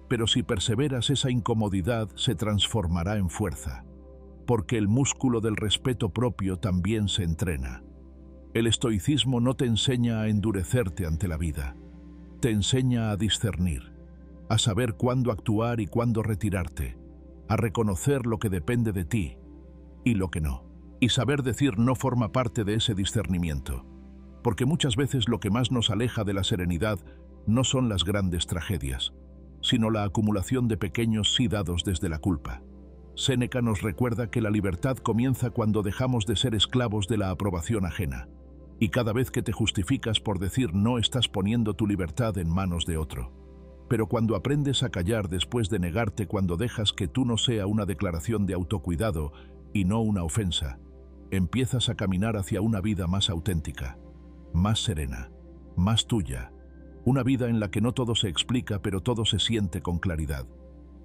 Pero si perseveras, esa incomodidad se transformará en fuerza, porque el músculo del respeto propio también se entrena. El estoicismo no te enseña a endurecerte ante la vida, te enseña a discernir, a saber cuándo actuar y cuándo retirarte, a reconocer lo que depende de ti y lo que no. Y saber decir no forma parte de ese discernimiento, porque muchas veces lo que más nos aleja de la serenidad no son las grandes tragedias, sino la acumulación de pequeños sí dados desde la culpa. Séneca nos recuerda que la libertad comienza cuando dejamos de ser esclavos de la aprobación ajena, y cada vez que te justificas por decir no, estás poniendo tu libertad en manos de otro. Pero cuando aprendes a callar después de negarte, cuando dejas que tú no sea una declaración de autocuidado y no una ofensa, empiezas a caminar hacia una vida más auténtica, más serena, más tuya. Una vida en la que no todo se explica, pero todo se siente con claridad.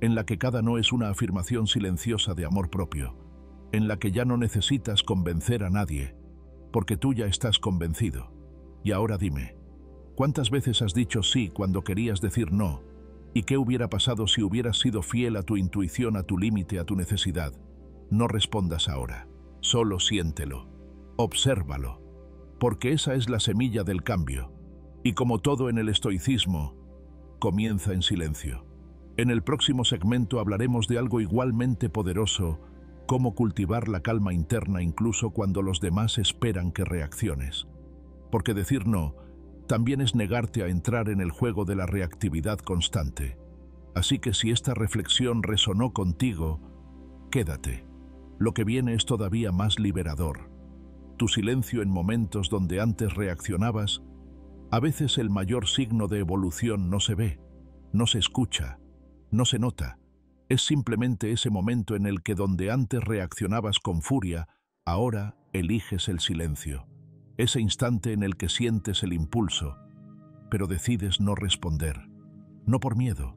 En la que cada no es una afirmación silenciosa de amor propio. En la que ya no necesitas convencer a nadie, porque tú ya estás convencido. Y ahora dime, ¿cuántas veces has dicho sí cuando querías decir no? ¿Y qué hubiera pasado si hubieras sido fiel a tu intuición, a tu límite, a tu necesidad? No respondas ahora, solo siéntelo, obsérvalo, porque esa es la semilla del cambio. Y como todo en el estoicismo, comienza en silencio. En el próximo segmento hablaremos de algo igualmente poderoso, cómo cultivar la calma interna incluso cuando los demás esperan que reacciones. Porque decir no también es negarte a entrar en el juego de la reactividad constante. Así que si esta reflexión resonó contigo, quédate. Lo que viene es todavía más liberador. Tu silencio en momentos donde antes reaccionabas. A veces el mayor signo de evolución no se ve, no se escucha, no se nota. Es simplemente ese momento en el que donde antes reaccionabas con furia, ahora eliges el silencio. Ese instante en el que sientes el impulso, pero decides no responder. No por miedo,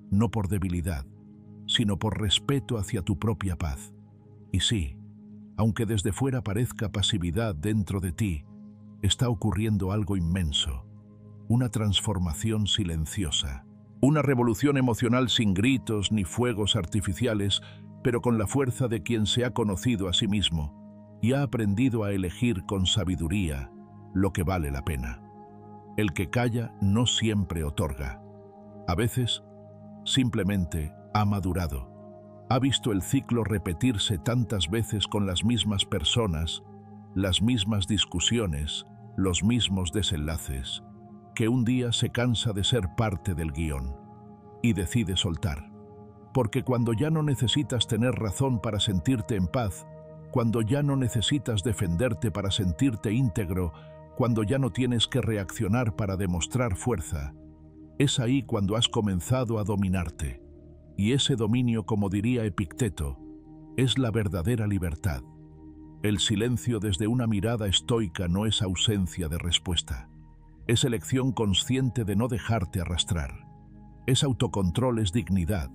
no por debilidad, sino por respeto hacia tu propia paz. Y sí, aunque desde fuera parezca pasividad, dentro de ti está ocurriendo algo inmenso. Una transformación silenciosa. Una revolución emocional sin gritos ni fuegos artificiales, pero con la fuerza de quien se ha conocido a sí mismo y ha aprendido a elegir con sabiduría lo que vale la pena. El que calla no siempre otorga. A veces, simplemente ha madurado. Ha visto el ciclo repetirse tantas veces con las mismas personas, las mismas discusiones, los mismos desenlaces, que un día se cansa de ser parte del guión y decide soltar. Porque cuando ya no necesitas tener razón para sentirte en paz, cuando ya no necesitas defenderte para sentirte íntegro, cuando ya no tienes que reaccionar para demostrar fuerza, es ahí cuando has comenzado a dominarte. Y ese dominio, como diría Epicteto, es la verdadera libertad. El silencio desde una mirada estoica no es ausencia de respuesta. Es elección consciente de no dejarte arrastrar. Es autocontrol, es dignidad.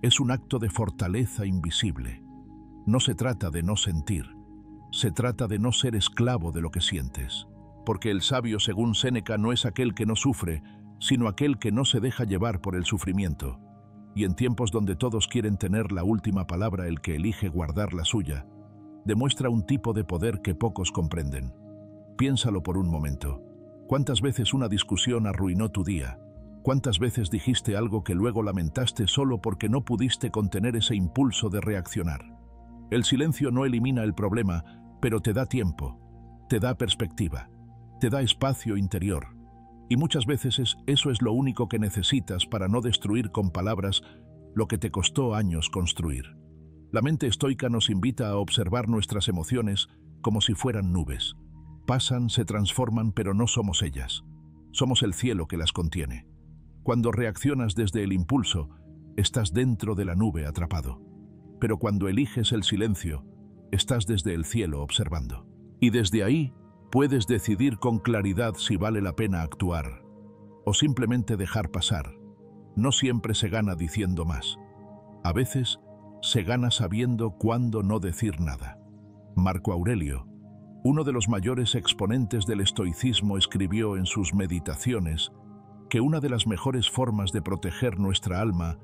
Es un acto de fortaleza invisible. No se trata de no sentir. Se trata de no ser esclavo de lo que sientes. Porque el sabio, según Séneca, no es aquel que no sufre, sino aquel que no se deja llevar por el sufrimiento. Y en tiempos donde todos quieren tener la última palabra, el que elige guardar la suya, demuestra un tipo de poder que pocos comprenden. Piénsalo por un momento. ¿Cuántas veces una discusión arruinó tu día? ¿Cuántas veces dijiste algo que luego lamentaste solo porque no pudiste contener ese impulso de reaccionar? El silencio no elimina el problema, pero te da tiempo, te da perspectiva, te da espacio interior. Y muchas veces eso es lo único que necesitas para no destruir con palabras lo que te costó años construir. La mente estoica nos invita a observar nuestras emociones como si fueran nubes. Pasan, se transforman, pero no somos ellas. Somos el cielo que las contiene. Cuando reaccionas desde el impulso, estás dentro de la nube atrapado. Pero cuando eliges el silencio, estás desde el cielo observando. Y desde ahí puedes decidir con claridad si vale la pena actuar o simplemente dejar pasar. No siempre se gana diciendo más. A veces se gana sabiendo cuándo no decir nada. Marco Aurelio, uno de los mayores exponentes del estoicismo, escribió en sus meditaciones que una de las mejores formas de proteger nuestra alma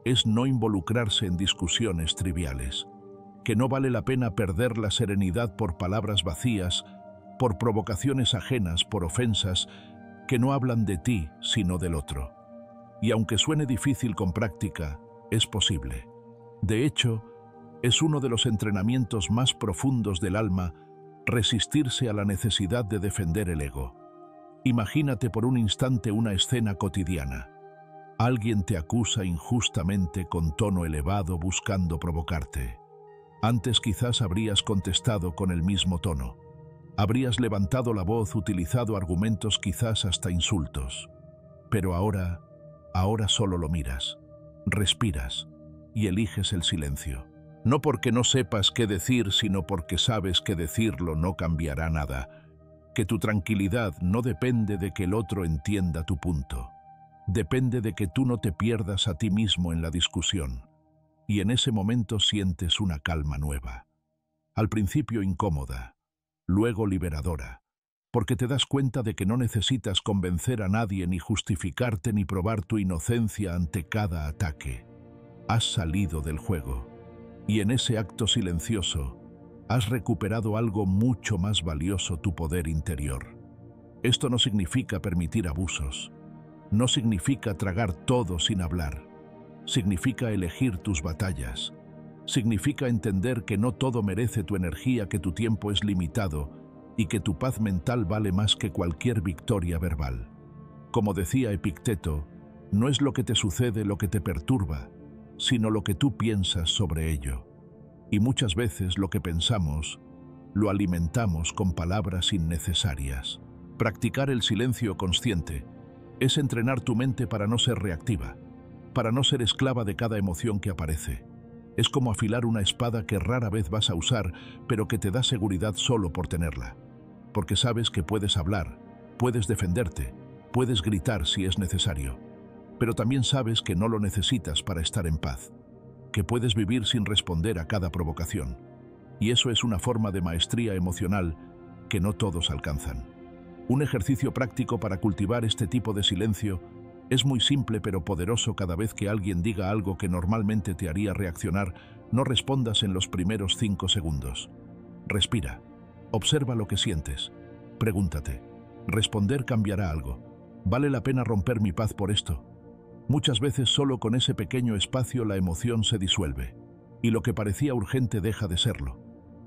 es no involucrarse en discusiones triviales, que no vale la pena perder la serenidad por palabras vacías, por provocaciones ajenas, por ofensas que no hablan de ti, sino del otro. Y aunque suene difícil con práctica, es posible. De hecho, es uno de los entrenamientos más profundos del alma resistirse a la necesidad de defender el ego. Imagínate por un instante una escena cotidiana. Alguien te acusa injustamente con tono elevado buscando provocarte. Antes quizás habrías contestado con el mismo tono. Habrías levantado la voz, utilizado argumentos, quizás hasta insultos. Pero ahora Ahora solo lo miras, respiras y eliges el silencio. No porque no sepas qué decir, sino porque sabes que decirlo no cambiará nada, que tu tranquilidad no depende de que el otro entienda tu punto. Depende de que tú no te pierdas a ti mismo en la discusión. Y en ese momento sientes una calma nueva. Al principio incómoda, luego liberadora, porque te das cuenta de que no necesitas convencer a nadie ni justificarte ni probar tu inocencia ante cada ataque. Has salido del juego, y en ese acto silencioso has recuperado algo mucho más valioso: tu poder interior. Esto no significa permitir abusos, no significa tragar todo sin hablar, significa elegir tus batallas, significa entender que no todo merece tu energía, que tu tiempo es limitado y que tu paz mental vale más que cualquier victoria verbal. Como decía Epicteto, no es lo que te sucede lo que te perturba, sino lo que tú piensas sobre ello. Y muchas veces lo que pensamos lo alimentamos con palabras innecesarias. Practicar el silencio consciente es entrenar tu mente para no ser reactiva, para no ser esclava de cada emoción que aparece. Es como afilar una espada que rara vez vas a usar, pero que te da seguridad solo por tenerla. Porque sabes que puedes hablar, puedes defenderte, puedes gritar si es necesario. Pero también sabes que no lo necesitas para estar en paz, que puedes vivir sin responder a cada provocación. Y eso es una forma de maestría emocional que no todos alcanzan. Un ejercicio práctico para cultivar este tipo de silencio es muy simple pero poderoso. Cada vez que alguien diga algo que normalmente te haría reaccionar, no respondas en los primeros 5 segundos. Respira, observa lo que sientes, pregúntate, ¿responder cambiará algo? ¿Vale la pena romper mi paz por esto? Muchas veces solo con ese pequeño espacio la emoción se disuelve, y lo que parecía urgente deja de serlo.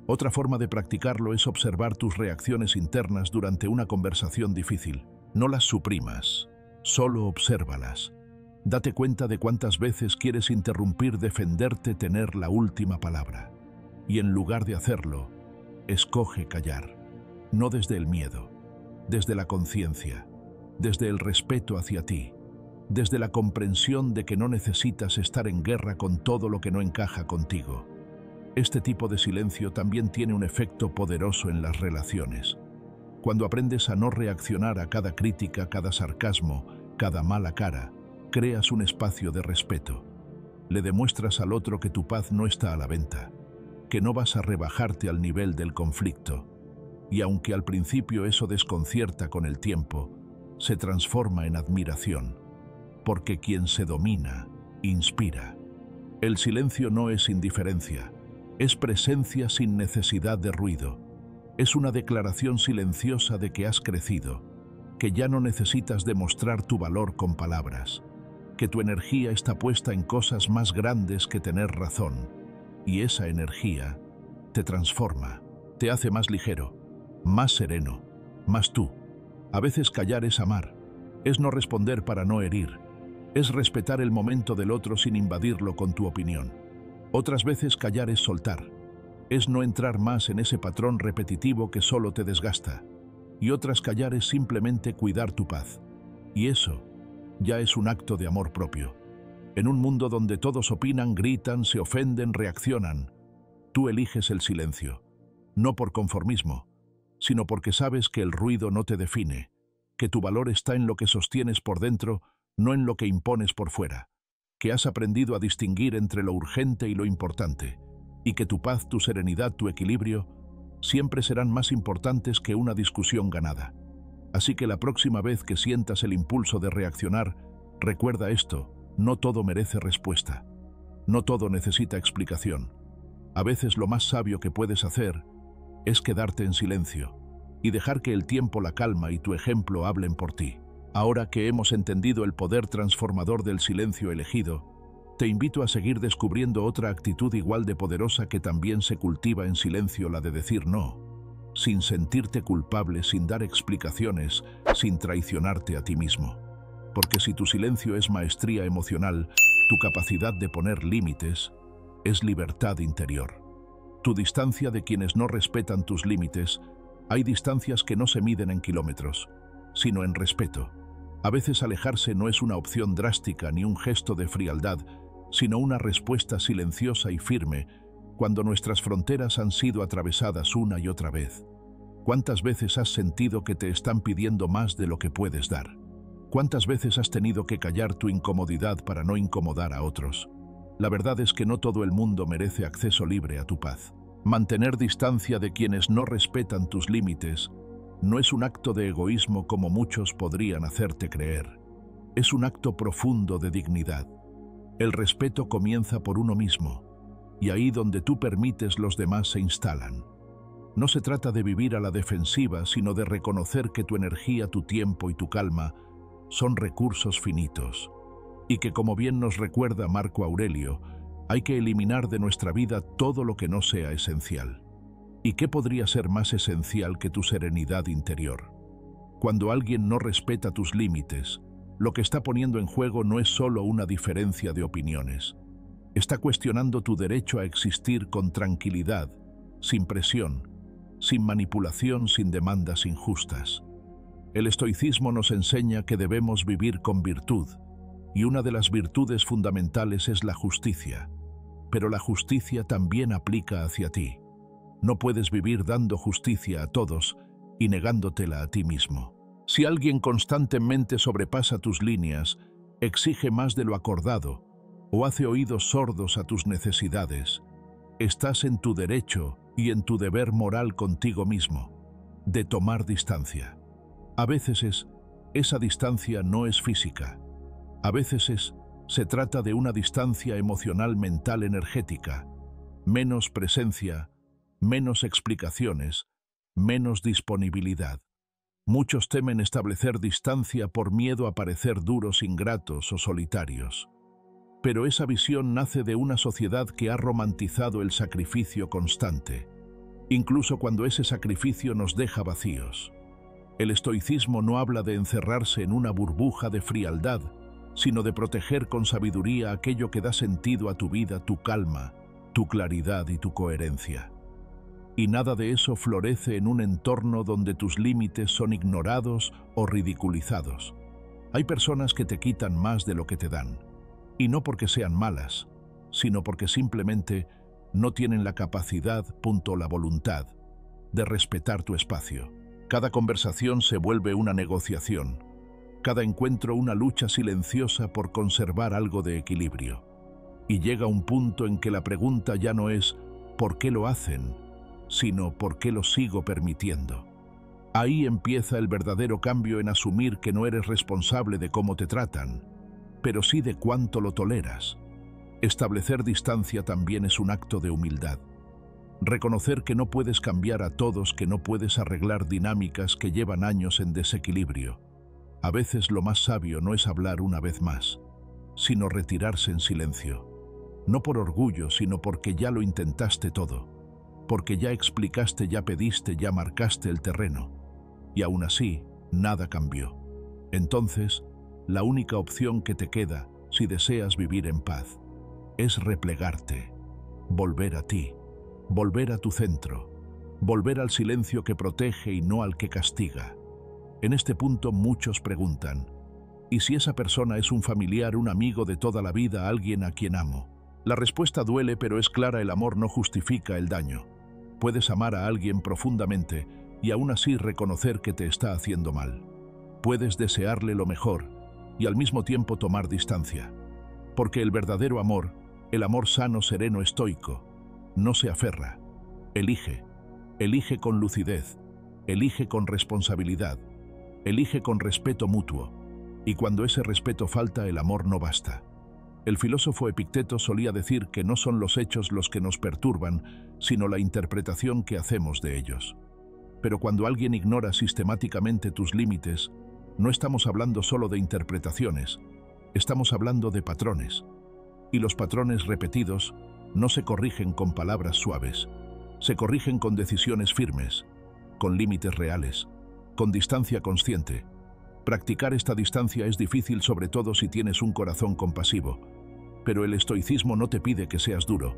Otra forma de practicarlo es observar tus reacciones internas durante una conversación difícil. No las suprimas, solo obsérvalas. Date cuenta de cuántas veces quieres interrumpir, defenderte, tener la última palabra. Y en lugar de hacerlo, escoge callar. No desde el miedo, desde la conciencia, desde el respeto hacia ti, desde la comprensión de que no necesitas estar en guerra con todo lo que no encaja contigo. Este tipo de silencio también tiene un efecto poderoso en las relaciones. Cuando aprendes a no reaccionar a cada crítica, cada sarcasmo, cada mala cara, creas un espacio de respeto. Le demuestras al otro que tu paz no está a la venta, que no vas a rebajarte al nivel del conflicto. Y aunque al principio eso desconcierta, con el tiempo se transforma en admiración, porque quien se domina, inspira. El silencio no es indiferencia, es presencia sin necesidad de ruido. Es una declaración silenciosa de que has crecido, que ya no necesitas demostrar tu valor con palabras, que tu energía está puesta en cosas más grandes que tener razón, y esa energía te transforma, te hace más ligero, más sereno, más tú. A veces callar es amar, es no responder para no herir, es respetar el momento del otro sin invadirlo con tu opinión. Otras veces callar es soltar, es no entrar más en ese patrón repetitivo que solo te desgasta. Y otras, callar es simplemente cuidar tu paz. Y eso ya es un acto de amor propio. En un mundo donde todos opinan, gritan, se ofenden, reaccionan, tú eliges el silencio, no por conformismo, sino porque sabes que el ruido no te define, que tu valor está en lo que sostienes por dentro, no en lo que impones por fuera, que has aprendido a distinguir entre lo urgente y lo importante, y que tu paz, tu serenidad, tu equilibrio siempre serán más importantes que una discusión ganada. Así que la próxima vez que sientas el impulso de reaccionar, recuerda esto: no todo merece respuesta, no todo necesita explicación. A veces lo más sabio que puedes hacer es quedarte en silencio y dejar que el tiempo, la calma y tu ejemplo hablen por ti. Ahora que hemos entendido el poder transformador del silencio elegido, te invito a seguir descubriendo otra actitud igual de poderosa que también se cultiva en silencio: la de decir no, sin sentirte culpable, sin dar explicaciones, sin traicionarte a ti mismo. Porque si tu silencio es maestría emocional, tu capacidad de poner límites es libertad interior. Tu distancia de quienes no respetan tus límites. Hay distancias que no se miden en kilómetros, sino en respeto. A veces alejarse no es una opción drástica ni un gesto de frialdad, sino una respuesta silenciosa y firme cuando nuestras fronteras han sido atravesadas una y otra vez. ¿Cuántas veces has sentido que te están pidiendo más de lo que puedes dar? ¿Cuántas veces has tenido que callar tu incomodidad para no incomodar a otros? La verdad es que no todo el mundo merece acceso libre a tu paz. Mantener distancia de quienes no respetan tus límites no es un acto de egoísmo como muchos podrían hacerte creer. Es un acto profundo de dignidad. El respeto comienza por uno mismo, y ahí donde tú permites los demás se instalan. No se trata de vivir a la defensiva, sino de reconocer que tu energía, tu tiempo y tu calma son recursos finitos, y que, como bien nos recuerda Marco Aurelio, hay que eliminar de nuestra vida todo lo que no sea esencial. ¿Y qué podría ser más esencial que tu serenidad interior? Cuando alguien no respeta tus límites, lo que está poniendo en juego no es solo una diferencia de opiniones. Está cuestionando tu derecho a existir con tranquilidad, sin presión, sin manipulación, sin demandas injustas. El estoicismo nos enseña que debemos vivir con virtud, y una de las virtudes fundamentales es la justicia. Pero la justicia también aplica hacia ti. No puedes vivir dando justicia a todos y negándotela a ti mismo. Si alguien constantemente sobrepasa tus líneas, exige más de lo acordado o hace oídos sordos a tus necesidades, estás en tu derecho y en tu deber moral contigo mismo de tomar distancia. A veces esa distancia no es física. A veces se trata de una distancia emocional, mental, energética. Menos presencia, menos explicaciones, menos disponibilidad. Muchos temen establecer distancia por miedo a parecer duros, ingratos o solitarios. Pero esa visión nace de una sociedad que ha romantizado el sacrificio constante, incluso cuando ese sacrificio nos deja vacíos. El estoicismo no habla de encerrarse en una burbuja de frialdad, sino de proteger con sabiduría aquello que da sentido a tu vida, tu calma, tu claridad y tu coherencia. Y nada de eso florece en un entorno donde tus límites son ignorados o ridiculizados. Hay personas que te quitan más de lo que te dan, y no porque sean malas, sino porque simplemente no tienen la capacidad, la voluntad, de respetar tu espacio. Cada conversación se vuelve una negociación, cada encuentro una lucha silenciosa por conservar algo de equilibrio. Y llega un punto en que la pregunta ya no es ¿por qué lo hacen?, sino ¿por qué lo sigo permitiendo? Ahí empieza el verdadero cambio en asumir que no eres responsable de cómo te tratan, pero sí de cuánto lo toleras. Establecer distancia también es un acto de humildad. Reconocer que no puedes cambiar a todos, que no puedes arreglar dinámicas que llevan años en desequilibrio. A veces lo más sabio no es hablar una vez más, sino retirarse en silencio. No por orgullo, sino porque ya lo intentaste todo, porque ya explicaste, ya pediste, ya marcaste el terreno, y aún así, nada cambió. Entonces, la única opción que te queda, si deseas vivir en paz, es replegarte, volver a ti, volver a tu centro, volver al silencio que protege y no al que castiga. En este punto muchos preguntan, ¿y si esa persona es un familiar, un amigo de toda la vida, alguien a quien amo? La respuesta duele, pero es clara: el amor no justifica el daño. Puedes amar a alguien profundamente y aún así reconocer que te está haciendo mal. Puedes desearle lo mejor y al mismo tiempo tomar distancia. Porque el verdadero amor, el amor sano, sereno, estoico, no se aferra. Elige con lucidez, elige con responsabilidad, elige con respeto mutuo. Y cuando ese respeto falta, el amor no basta. El filósofo Epicteto solía decir que no son los hechos los que nos perturban, sino la interpretación que hacemos de ellos. Pero cuando alguien ignora sistemáticamente tus límites, no estamos hablando solo de interpretaciones, estamos hablando de patrones. Y los patrones repetidos no se corrigen con palabras suaves, se corrigen con decisiones firmes, con límites reales, con distancia consciente. Practicar esta distancia es difícil, sobre todo si tienes un corazón compasivo. Pero el estoicismo no te pide que seas duro,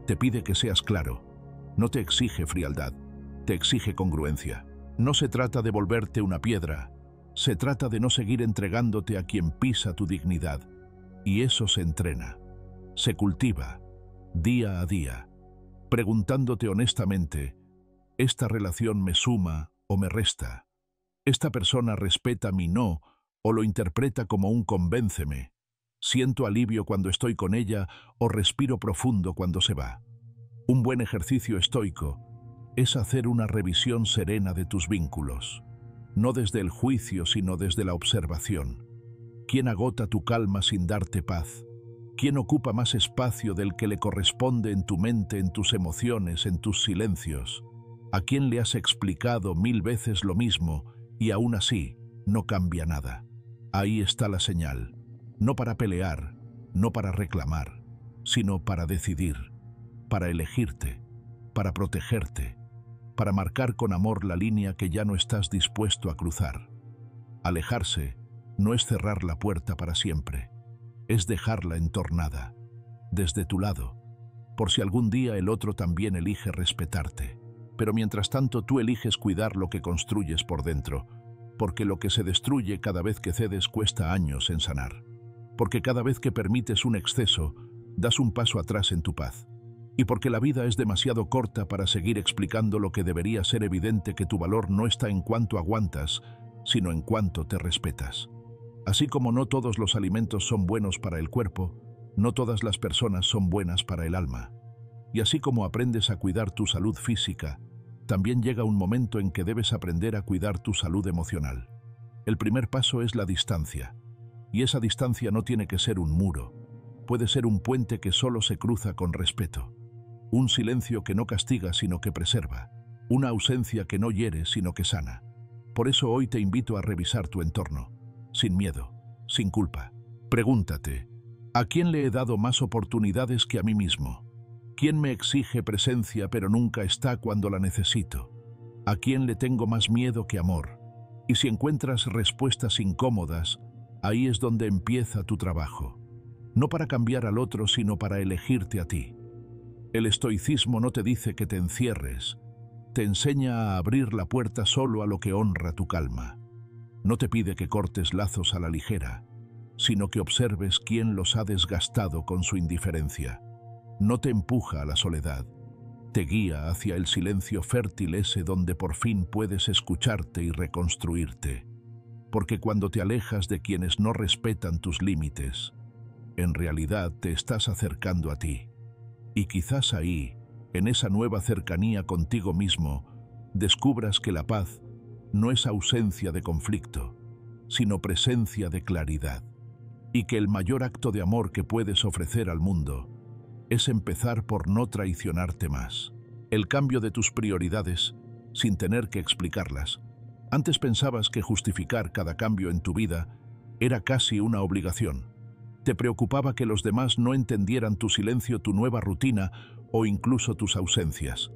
te pide que seas claro. No te exige frialdad, te exige congruencia. No se trata de volverte una piedra, Se trata de no seguir entregándote a quien pisa tu dignidad, y eso se entrena, se cultiva, día a día, preguntándote honestamente, ¿esta relación me suma o me resta? ¿Esta persona respeta mi no o lo interpreta como un convénceme? ¿Siento alivio cuando estoy con ella o respiro profundo cuando se va? Un buen ejercicio estoico es hacer una revisión serena de tus vínculos, no desde el juicio sino desde la observación. ¿Quién agota tu calma sin darte paz? ¿Quién ocupa más espacio del que le corresponde en tu mente, en tus emociones, en tus silencios? ¿A quién le has explicado 1000 veces lo mismo y aún así no cambia nada? Ahí está la señal, no para pelear, no para reclamar, sino para decidir, para elegirte, para protegerte, para marcar con amor la línea que ya no estás dispuesto a cruzar. Alejarse no es cerrar la puerta para siempre, es dejarla entornada, desde tu lado, por si algún día el otro también elige respetarte. Pero mientras tanto tú eliges cuidar lo que construyes por dentro, porque lo que se destruye cada vez que cedes cuesta años en sanar, porque cada vez que permites un exceso, das un paso atrás en tu paz, y porque la vida es demasiado corta para seguir explicando lo que debería ser evidente, que tu valor no está en cuánto aguantas, sino en cuánto te respetas. Así como no todos los alimentos son buenos para el cuerpo, no todas las personas son buenas para el alma. Y así como aprendes a cuidar tu salud física, también llega un momento en que debes aprender a cuidar tu salud emocional. El primer paso es la distancia, y esa distancia no tiene que ser un muro, puede ser un puente que solo se cruza con respeto, un silencio que no castiga sino que preserva, una ausencia que no hiere sino que sana. Por eso hoy te invito a revisar tu entorno, sin miedo, sin culpa. Pregúntate, ¿a quién le he dado más oportunidades que a mí mismo? ¿Quién me exige presencia pero nunca está cuando la necesito? ¿A quién le tengo más miedo que amor? Y si encuentras respuestas incómodas, ahí es donde empieza tu trabajo. No para cambiar al otro, sino para elegirte a ti. El estoicismo no te dice que te encierres, te enseña a abrir la puerta solo a lo que honra tu calma. No te pide que cortes lazos a la ligera, sino que observes quién los ha desgastado con su indiferencia. No te empuja a la soledad, te guía hacia el silencio fértil, ese donde por fin puedes escucharte y reconstruirte. Porque cuando te alejas de quienes no respetan tus límites, en realidad te estás acercando a ti. Y quizás ahí, en esa nueva cercanía contigo mismo, descubras que la paz no es ausencia de conflicto, sino presencia de claridad. Y que el mayor acto de amor que puedes ofrecer al mundo es empezar por no traicionarte más. El cambio de tus prioridades, sin tener que explicarlas. Antes pensabas que justificar cada cambio en tu vida era casi una obligación. Te preocupaba que los demás no entendieran tu silencio, tu nueva rutina o incluso tus ausencias.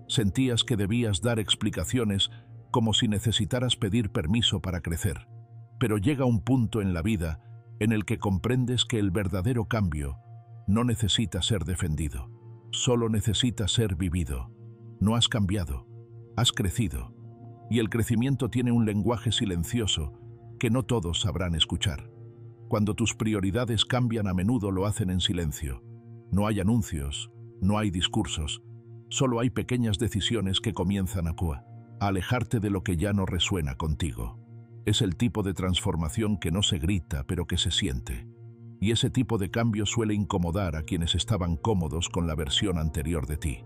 Sentías que debías dar explicaciones como si necesitaras pedir permiso para crecer. Pero llega un punto en la vida en el que comprendes que el verdadero cambio no necesita ser defendido, solo necesita ser vivido. No has cambiado, has crecido. Y el crecimiento tiene un lenguaje silencioso que no todos sabrán escuchar. Cuando tus prioridades cambian, a menudo lo hacen en silencio. No hay anuncios, no hay discursos, solo hay pequeñas decisiones que comienzan a alejarte de lo que ya no resuena contigo. Es el tipo de transformación que no se grita, pero que se siente. Y ese tipo de cambio suele incomodar a quienes estaban cómodos con la versión anterior de ti.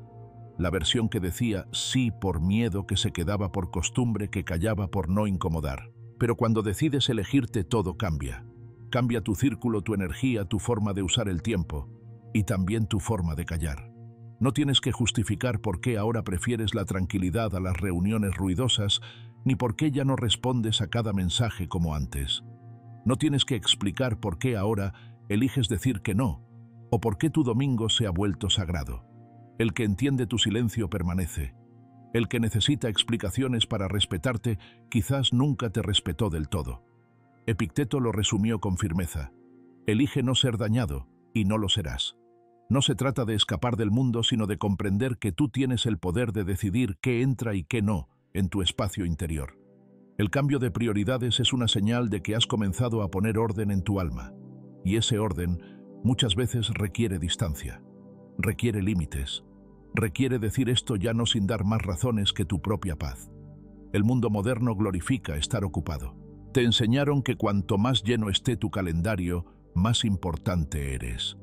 La versión que decía sí por miedo, que se quedaba por costumbre, que callaba por no incomodar. Pero cuando decides elegirte, todo cambia. Cambia tu círculo, tu energía, tu forma de usar el tiempo y también tu forma de callar. No tienes que justificar por qué ahora prefieres la tranquilidad a las reuniones ruidosas, ni por qué ya no respondes a cada mensaje como antes. No tienes que explicar por qué ahora eliges decir que no, o por qué tu domingo se ha vuelto sagrado. El que entiende tu silencio permanece. El que necesita explicaciones para respetarte quizás nunca te respetó del todo. Epicteto lo resumió con firmeza. Elige no ser dañado, y no lo serás. No se trata de escapar del mundo, sino de comprender que tú tienes el poder de decidir qué entra y qué no en tu espacio interior. El cambio de prioridades es una señal de que has comenzado a poner orden en tu alma. Y ese orden muchas veces requiere distancia, requiere límites, requiere decir esto ya no sin dar más razones que tu propia paz. El mundo moderno glorifica estar ocupado. Te enseñaron que cuanto más lleno esté tu calendario, más importante eres.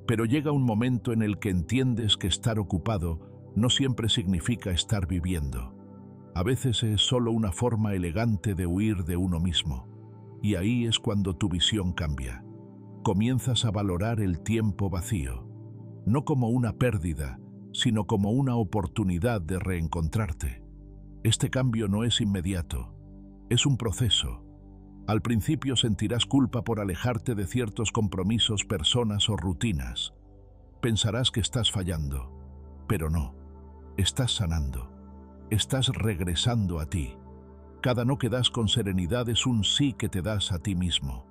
Pero llega un momento en el que entiendes que estar ocupado no siempre significa estar viviendo. A veces es solo una forma elegante de huir de uno mismo. Y ahí es cuando tu visión cambia. Comienzas a valorar el tiempo vacío, no como una pérdida, sino como una oportunidad de reencontrarte. Este cambio no es inmediato, es un proceso. Al principio sentirás culpa por alejarte de ciertos compromisos, personas o rutinas. Pensarás que estás fallando, pero no, estás sanando, estás regresando a ti. Cada no que das con serenidad es un sí que te das a ti mismo.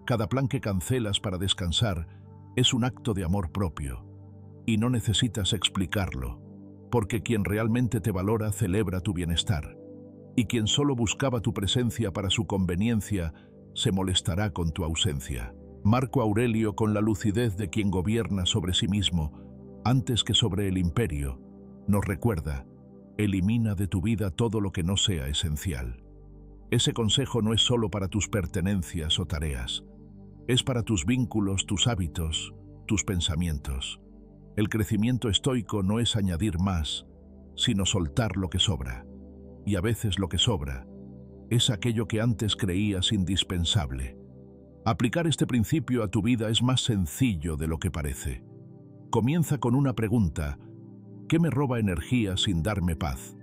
Cada plan que cancelas para descansar es un acto de amor propio. Y no necesitas explicarlo, porque quien realmente te valora celebra tu bienestar. Y quien solo buscaba tu presencia para su conveniencia, se molestará con tu ausencia. Marco Aurelio, con la lucidez de quien gobierna sobre sí mismo, antes que sobre el imperio, nos recuerda: elimina de tu vida todo lo que no sea esencial. Ese consejo no es solo para tus pertenencias o tareas, es para tus vínculos, tus hábitos, tus pensamientos. El crecimiento estoico no es añadir más, sino soltar lo que sobra. Y a veces lo que sobra es aquello que antes creías indispensable. Aplicar este principio a tu vida es más sencillo de lo que parece. Comienza con una pregunta: ¿qué me roba energía sin darme paz?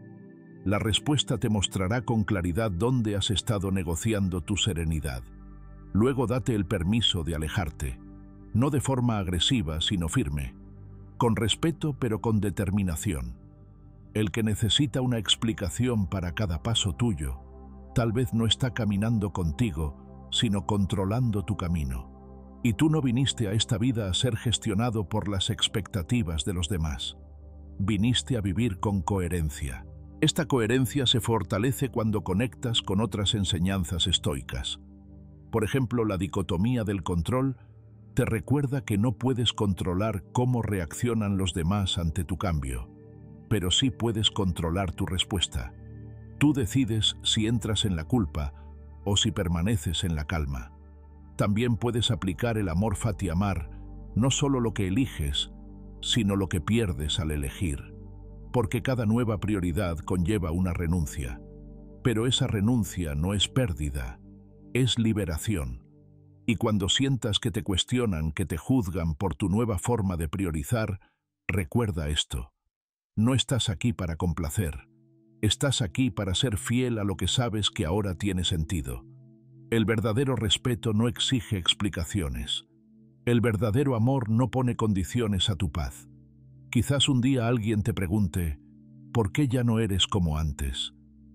La respuesta te mostrará con claridad dónde has estado negociando tu serenidad. Luego date el permiso de alejarte, no de forma agresiva, sino firme, con respeto pero con determinación. El que necesita una explicación para cada paso tuyo, tal vez no está caminando contigo, sino controlando tu camino. Y tú no viniste a esta vida a ser gestionado por las expectativas de los demás. Viniste a vivir con coherencia. Esta coherencia se fortalece cuando conectas con otras enseñanzas estoicas. Por ejemplo, la dicotomía del control te recuerda que no puedes controlar cómo reaccionan los demás ante tu cambio, pero sí puedes controlar tu respuesta. Tú decides si entras en la culpa o si permaneces en la calma. También puedes aplicar el amor fati amar, no solo lo que eliges, sino lo que pierdes al elegir. Porque cada nueva prioridad conlleva una renuncia. Pero esa renuncia no es pérdida, es liberación. Y cuando sientas que te cuestionan, que te juzgan por tu nueva forma de priorizar, recuerda esto: no estás aquí para complacer, estás aquí para ser fiel a lo que sabes que ahora tiene sentido. El verdadero respeto no exige explicaciones. El verdadero amor no pone condiciones a tu paz. Quizás un día alguien te pregunte: ¿por qué ya no eres como antes?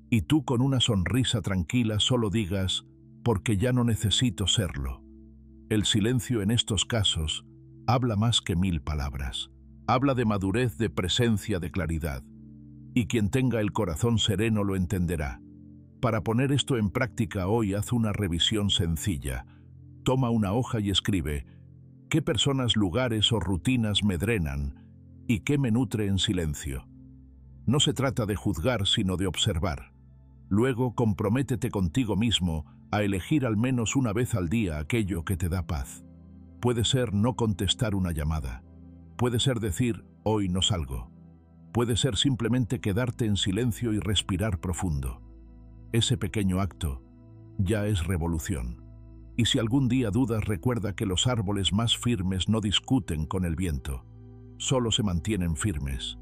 Y tú, con una sonrisa tranquila, solo digas: porque ya no necesito serlo. El silencio en estos casos habla más que 1000 palabras. Habla de madurez, de presencia, de claridad. Y quien tenga el corazón sereno lo entenderá. Para poner esto en práctica hoy, haz una revisión sencilla. Toma una hoja y escribe: ¿qué personas, lugares o rutinas me drenan y qué me nutre en silencio? No se trata de juzgar, sino de observar. Luego, comprométete contigo mismo a elegir al menos una vez al día aquello que te da paz. Puede ser no contestar una llamada. Puede ser decir: hoy no salgo. Puede ser simplemente quedarte en silencio y respirar profundo. Ese pequeño acto ya es revolución. Y si algún día dudas, recuerda que los árboles más firmes no discuten con el viento, solo se mantienen firmes.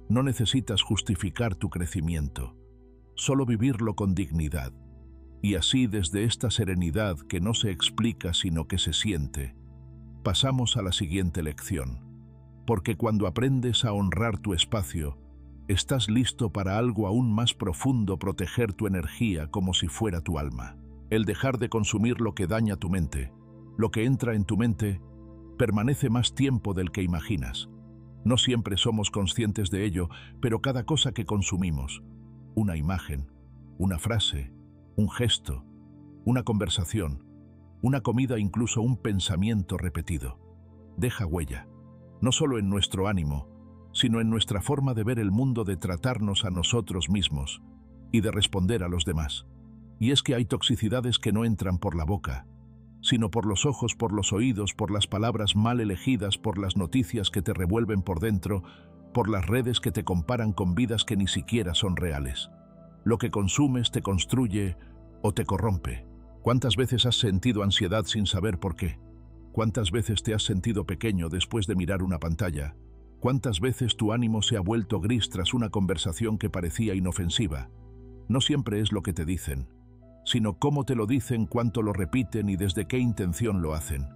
No necesitas justificar tu crecimiento, solo vivirlo con dignidad. Y así, desde esta serenidad que no se explica sino que se siente, pasamos a la siguiente lección. Porque cuando aprendes a honrar tu espacio, estás listo para algo aún más profundo: proteger tu energía como si fuera tu alma. El dejar de consumir lo que daña tu mente. Lo que entra en tu mente permanece más tiempo del que imaginas. No siempre somos conscientes de ello, pero cada cosa que consumimos, una imagen, una frase, un gesto, una conversación, una comida, incluso un pensamiento repetido. Deja huella, no solo en nuestro ánimo, sino en nuestra forma de ver el mundo, de tratarnos a nosotros mismos y de responder a los demás. Y es que hay toxicidades que no entran por la boca, sino por los ojos, por los oídos, por las palabras mal elegidas, por las noticias que te revuelven por dentro, por las redes que te comparan con vidas que ni siquiera son reales. Lo que consumes te construye o te corrompe. ¿Cuántas veces has sentido ansiedad sin saber por qué? ¿Cuántas veces te has sentido pequeño después de mirar una pantalla? ¿Cuántas veces tu ánimo se ha vuelto gris tras una conversación que parecía inofensiva? No siempre es lo que te dicen, sino cómo te lo dicen, cuánto lo repiten y desde qué intención lo hacen.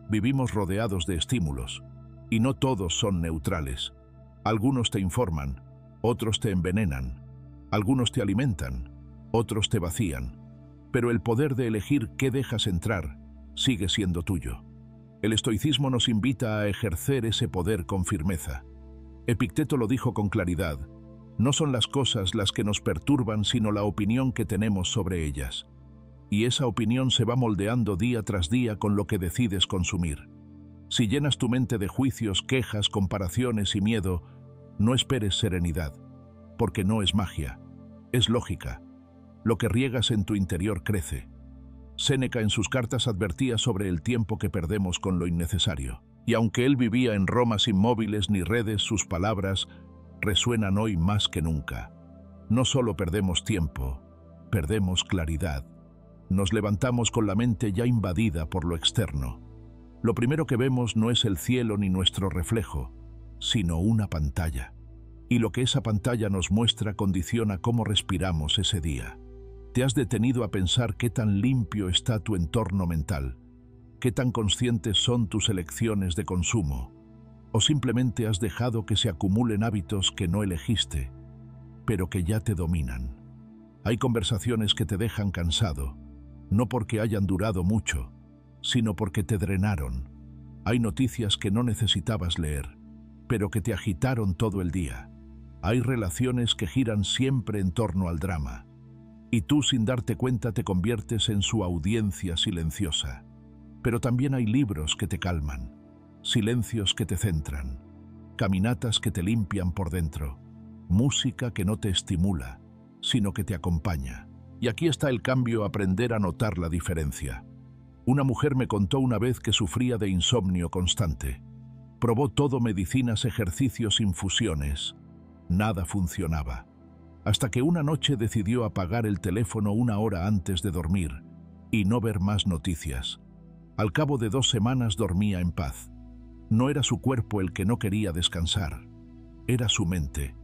Vivimos rodeados de estímulos, y no todos son neutrales. Algunos te informan, otros te envenenan, algunos te alimentan, otros te vacían. Pero el poder de elegir qué dejas entrar sigue siendo tuyo. El estoicismo nos invita a ejercer ese poder con firmeza. Epicteto lo dijo con claridad: no son las cosas las que nos perturban, sino la opinión que tenemos sobre ellas. Y esa opinión se va moldeando día tras día con lo que decides consumir. Si llenas tu mente de juicios, quejas, comparaciones y miedo, no esperes serenidad, porque no es magia, es lógica. Lo que riegas en tu interior crece. Séneca en sus cartas advertía sobre el tiempo que perdemos con lo innecesario. Y aunque él vivía en Roma sin móviles ni redes, sus palabras resuenan hoy más que nunca. No solo perdemos tiempo, perdemos claridad. Nos levantamos con la mente ya invadida por lo externo. Lo primero que vemos no es el cielo ni nuestro reflejo, sino una pantalla. Y lo que esa pantalla nos muestra condiciona cómo respiramos ese día. ¿Te has detenido a pensar qué tan limpio está tu entorno mental? ¿Qué tan conscientes son tus elecciones de consumo? ¿O simplemente has dejado que se acumulen hábitos que no elegiste, pero que ya te dominan? Hay conversaciones que te dejan cansado, no porque hayan durado mucho, sino porque te drenaron. Hay noticias que no necesitabas leer, pero que te agitaron todo el día. Hay relaciones que giran siempre en torno al drama, y tú, sin darte cuenta, te conviertes en su audiencia silenciosa. Pero también hay libros que te calman, silencios que te centran, caminatas que te limpian por dentro, música que no te estimula, sino que te acompaña. Y aquí está el cambio: aprender a notar la diferencia. Una mujer me contó una vez que sufría de insomnio constante. Probó todo: medicinas, ejercicios, infusiones. Nada funcionaba. Hasta que una noche decidió apagar el teléfono una hora antes de dormir y no ver más noticias. Al cabo de 2 semanas dormía en paz. No era su cuerpo el que no quería descansar, era su mente,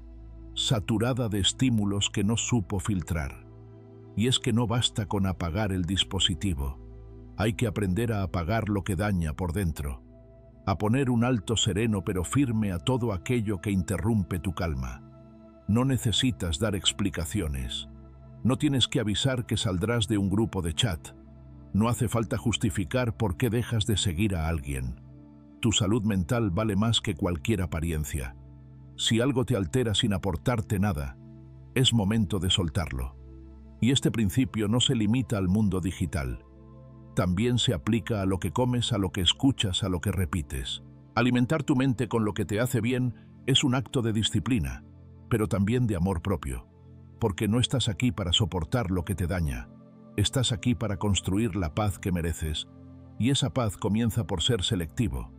saturada de estímulos que no supo filtrar. Y es que no basta con apagar el dispositivo, hay que aprender a apagar lo que daña por dentro, a poner un alto sereno pero firme a todo aquello que interrumpe tu calma. No necesitas dar explicaciones. No tienes que avisar que saldrás de un grupo de chat. No hace falta justificar por qué dejas de seguir a alguien. Tu salud mental vale más que cualquier apariencia. Si algo te altera sin aportarte nada, es momento de soltarlo. Y este principio no se limita al mundo digital. También se aplica a lo que comes, a lo que escuchas, a lo que repites. Alimentar tu mente con lo que te hace bien es un acto de disciplina, pero también de amor propio, porque no estás aquí para soportar lo que te daña, estás aquí para construir la paz que mereces, y esa paz comienza por ser selectivo,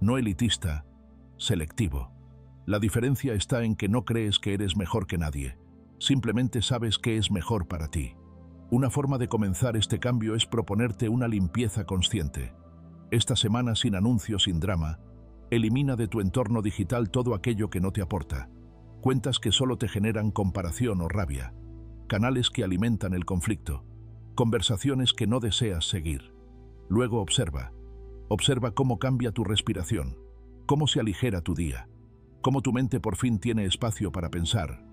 no elitista, selectivo. La diferencia está en que no crees que eres mejor que nadie, simplemente sabes qué es mejor para ti. Una forma de comenzar este cambio es proponerte una limpieza consciente. Esta semana, sin anuncios, sin drama, elimina de tu entorno digital todo aquello que no te aporta. Cuentas que solo te generan comparación o rabia, canales que alimentan el conflicto, conversaciones que no deseas seguir. Luego observa cómo cambia tu respiración, cómo se aligera tu día, cómo tu mente por fin tiene espacio para pensar,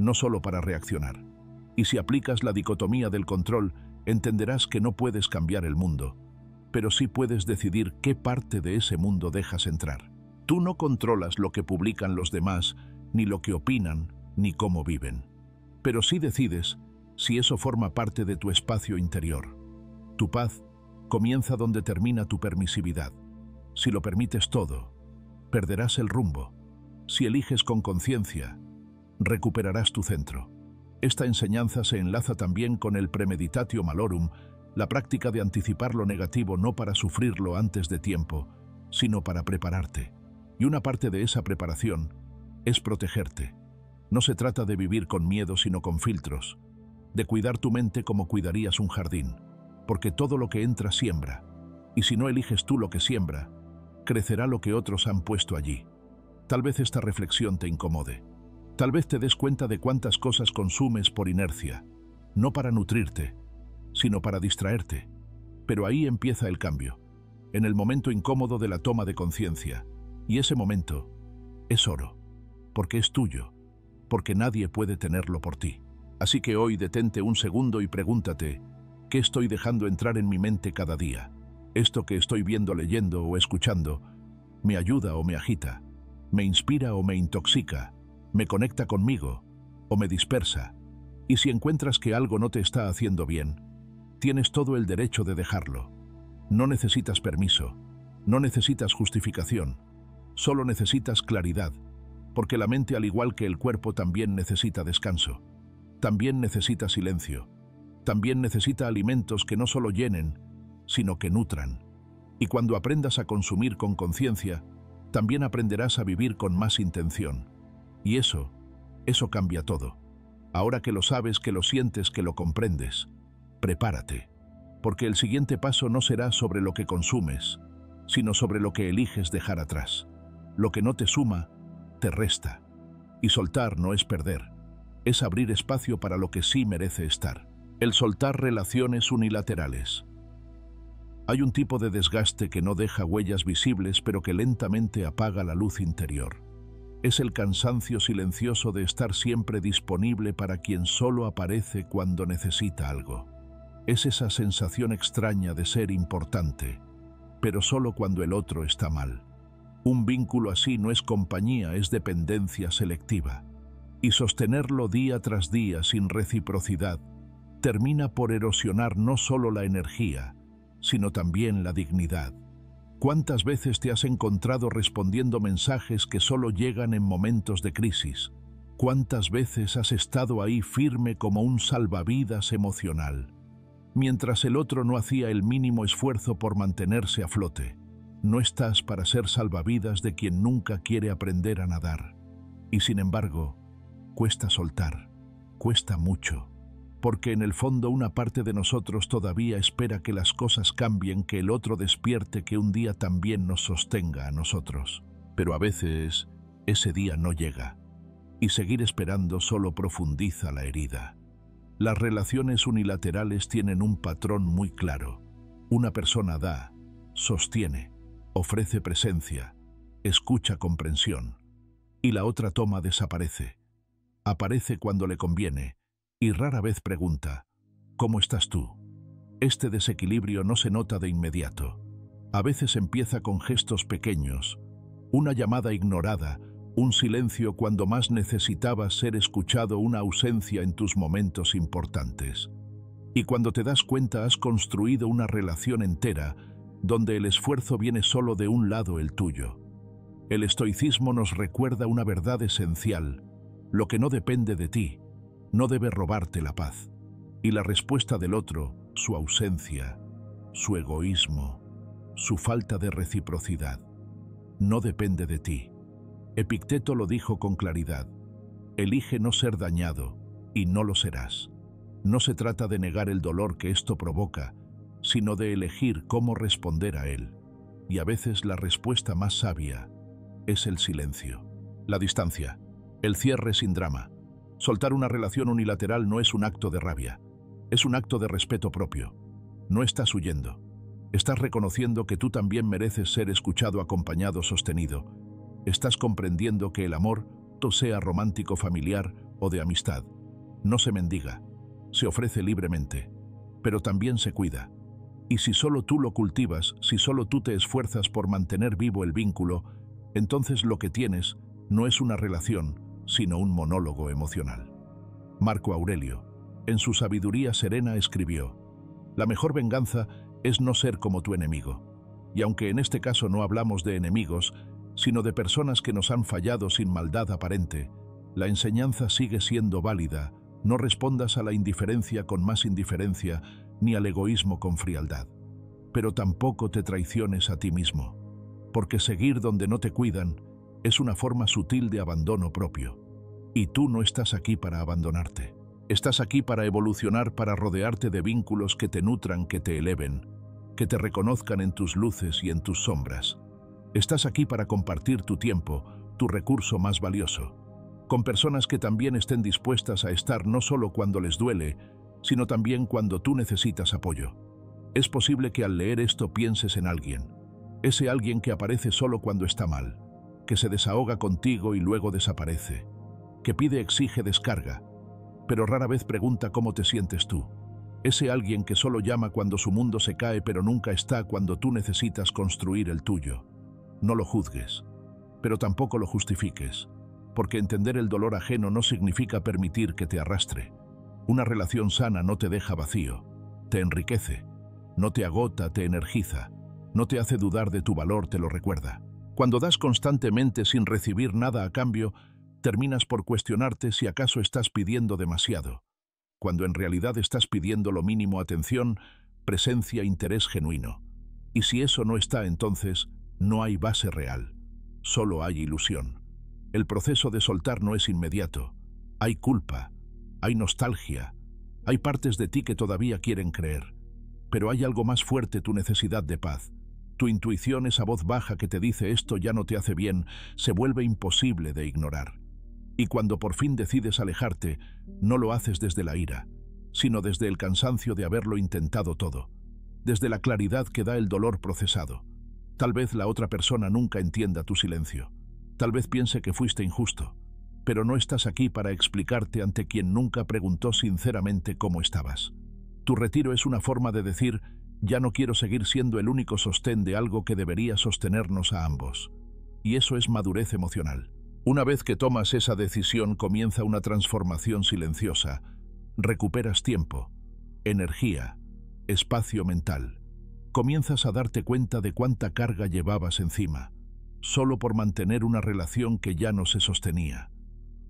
no solo para reaccionar. Y si aplicas la dicotomía del control, entenderás que no puedes cambiar el mundo, pero sí puedes decidir qué parte de ese mundo dejas entrar. Tú no controlas lo que publican los demás, ni lo que opinan, ni cómo viven. Pero sí decides si eso forma parte de tu espacio interior. Tu paz comienza donde termina tu permisividad. Si lo permites todo, perderás el rumbo. Si eliges con conciencia, recuperarás tu centro. Esta enseñanza se enlaza también con el premeditatio malorum, la práctica de anticipar lo negativo no para sufrirlo antes de tiempo, sino para prepararte. Y una parte de esa preparación es protegerte. No se trata de vivir con miedo, sino con filtros, de cuidar tu mente como cuidarías un jardín, porque todo lo que entra siembra, y si no eliges tú lo que siembra, crecerá lo que otros han puesto allí. Tal vez esta reflexión te incomode. Tal vez te des cuenta de cuántas cosas consumes por inercia, no para nutrirte, sino para distraerte. Pero ahí empieza el cambio, en el momento incómodo de la toma de conciencia. Y ese momento es oro, porque es tuyo, porque nadie puede tenerlo por ti. Así que hoy detente un segundo y pregúntate, ¿qué estoy dejando entrar en mi mente cada día? ¿Esto que estoy viendo, leyendo o escuchando, me ayuda o me agita? ¿Me inspira o me intoxica? ¿Me conecta conmigo o me dispersa? Y si encuentras que algo no te está haciendo bien, tienes todo el derecho de dejarlo. No necesitas permiso, no necesitas justificación, solo necesitas claridad, porque la mente, al igual que el cuerpo, también necesita descanso, también necesita silencio, también necesita alimentos que no solo llenen, sino que nutran. Y cuando aprendas a consumir con conciencia, también aprenderás a vivir con más intención. Y eso cambia todo. Ahora que lo sabes, que lo sientes, que lo comprendes, prepárate, porque el siguiente paso no será sobre lo que consumes, sino sobre lo que eliges dejar atrás. Lo que no te suma, te resta. Y soltar no es perder, es abrir espacio para lo que sí merece estar. El soltar relaciones unilaterales. Hay un tipo de desgaste que no deja huellas visibles, pero que lentamente apaga la luz interior. Es el cansancio silencioso de estar siempre disponible para quien solo aparece cuando necesita algo. Es esa sensación extraña de ser importante, pero solo cuando el otro está mal. Un vínculo así no es compañía, es dependencia selectiva. Y sostenerlo día tras día sin reciprocidad termina por erosionar no solo la energía, sino también la dignidad. ¿Cuántas veces te has encontrado respondiendo mensajes que solo llegan en momentos de crisis? ¿Cuántas veces has estado ahí firme como un salvavidas emocional, mientras el otro no hacía el mínimo esfuerzo por mantenerse a flote? No estás para ser salvavidas de quien nunca quiere aprender a nadar. Y sin embargo, cuesta soltar, cuesta mucho, porque en el fondo una parte de nosotros todavía espera que las cosas cambien, que el otro despierte, que un día también nos sostenga a nosotros. Pero a veces ese día no llega, y seguir esperando solo profundiza la herida. Las relaciones unilaterales tienen un patrón muy claro. Una persona da, sostiene, ofrece presencia, escucha comprensión, y la otra toma, desaparece. Aparece cuando le conviene, y rara vez pregunta, ¿cómo estás tú? Este desequilibrio no se nota de inmediato. A veces empieza con gestos pequeños, una llamada ignorada, un silencio cuando más necesitabas ser escuchado, una ausencia en tus momentos importantes. Y cuando te das cuenta, has construido una relación entera donde el esfuerzo viene solo de un lado, el tuyo. El estoicismo nos recuerda una verdad esencial: lo que no depende de ti no debe robarte la paz. Y la respuesta del otro, su ausencia, su egoísmo, su falta de reciprocidad, no depende de ti. Epicteto lo dijo con claridad: elige no ser dañado, y no lo serás. No se trata de negar el dolor que esto provoca, sino de elegir cómo responder a él. Y a veces la respuesta más sabia es el silencio, la distancia, el cierre sin drama. Soltar una relación unilateral no es un acto de rabia, es un acto de respeto propio. No estás huyendo, estás reconociendo que tú también mereces ser escuchado, acompañado, sostenido. Estás comprendiendo que el amor, sea romántico, familiar o de amistad, no se mendiga, se ofrece libremente, pero también se cuida. Y si solo tú lo cultivas, si solo tú te esfuerzas por mantener vivo el vínculo, entonces lo que tienes no es una relación, sino un monólogo emocional. Marco Aurelio, En su sabiduría serena escribió: la mejor venganza es no ser como tu enemigo. Y aunque en este caso no hablamos de enemigos, sino de personas que nos han fallado sin maldad aparente, la enseñanza sigue siendo válida. No respondas a la indiferencia con más indiferencia, ni al egoísmo con frialdad. Pero tampoco te traiciones a ti mismo, porque seguir donde no te cuidan es una forma sutil de abandono propio. Y tú no estás aquí para abandonarte. Estás aquí para evolucionar, para rodearte de vínculos que te nutran, que te eleven, que te reconozcan en tus luces y en tus sombras. Estás aquí para compartir tu tiempo, tu recurso más valioso, con personas que también estén dispuestas a estar no solo cuando les duele, sino también cuando tú necesitas apoyo. Es posible que al leer esto pienses en alguien, ese alguien que aparece solo cuando está mal, que se desahoga contigo y luego desaparece, que pide, exige, descarga, pero rara vez pregunta cómo te sientes tú. Ese alguien que solo llama cuando su mundo se cae pero nunca está cuando tú necesitas construir el tuyo. No lo juzgues, pero tampoco lo justifiques, porque entender el dolor ajeno no significa permitir que te arrastre. Una relación sana no te deja vacío, te enriquece, no te agota, te energiza, no te hace dudar de tu valor, te lo recuerda. Cuando das constantemente sin recibir nada a cambio, terminas por cuestionarte si acaso estás pidiendo demasiado, cuando en realidad estás pidiendo lo mínimo: atención, presencia, interés genuino. Y si eso no está, entonces no hay base real, solo hay ilusión. El proceso de soltar no es inmediato. Hay culpa, hay nostalgia, hay partes de ti que todavía quieren creer. Pero hay algo más fuerte: tu necesidad de paz. Tu intuición, esa voz baja que te dice esto ya no te hace bien, se vuelve imposible de ignorar. Y cuando por fin decides alejarte, no lo haces desde la ira, sino desde el cansancio de haberlo intentado todo, desde la claridad que da el dolor procesado. Tal vez la otra persona nunca entienda tu silencio, tal vez piense que fuiste injusto, pero no estás aquí para explicarte ante quien nunca preguntó sinceramente cómo estabas. Tu retiro es una forma de decir: ya no quiero seguir siendo el único sostén de algo que debería sostenernos a ambos. Y eso es madurez emocional. Una vez que tomas esa decisión, comienza una transformación silenciosa. Recuperas tiempo, energía, espacio mental. Comienzas a darte cuenta de cuánta carga llevabas encima, solo por mantener una relación que ya no se sostenía.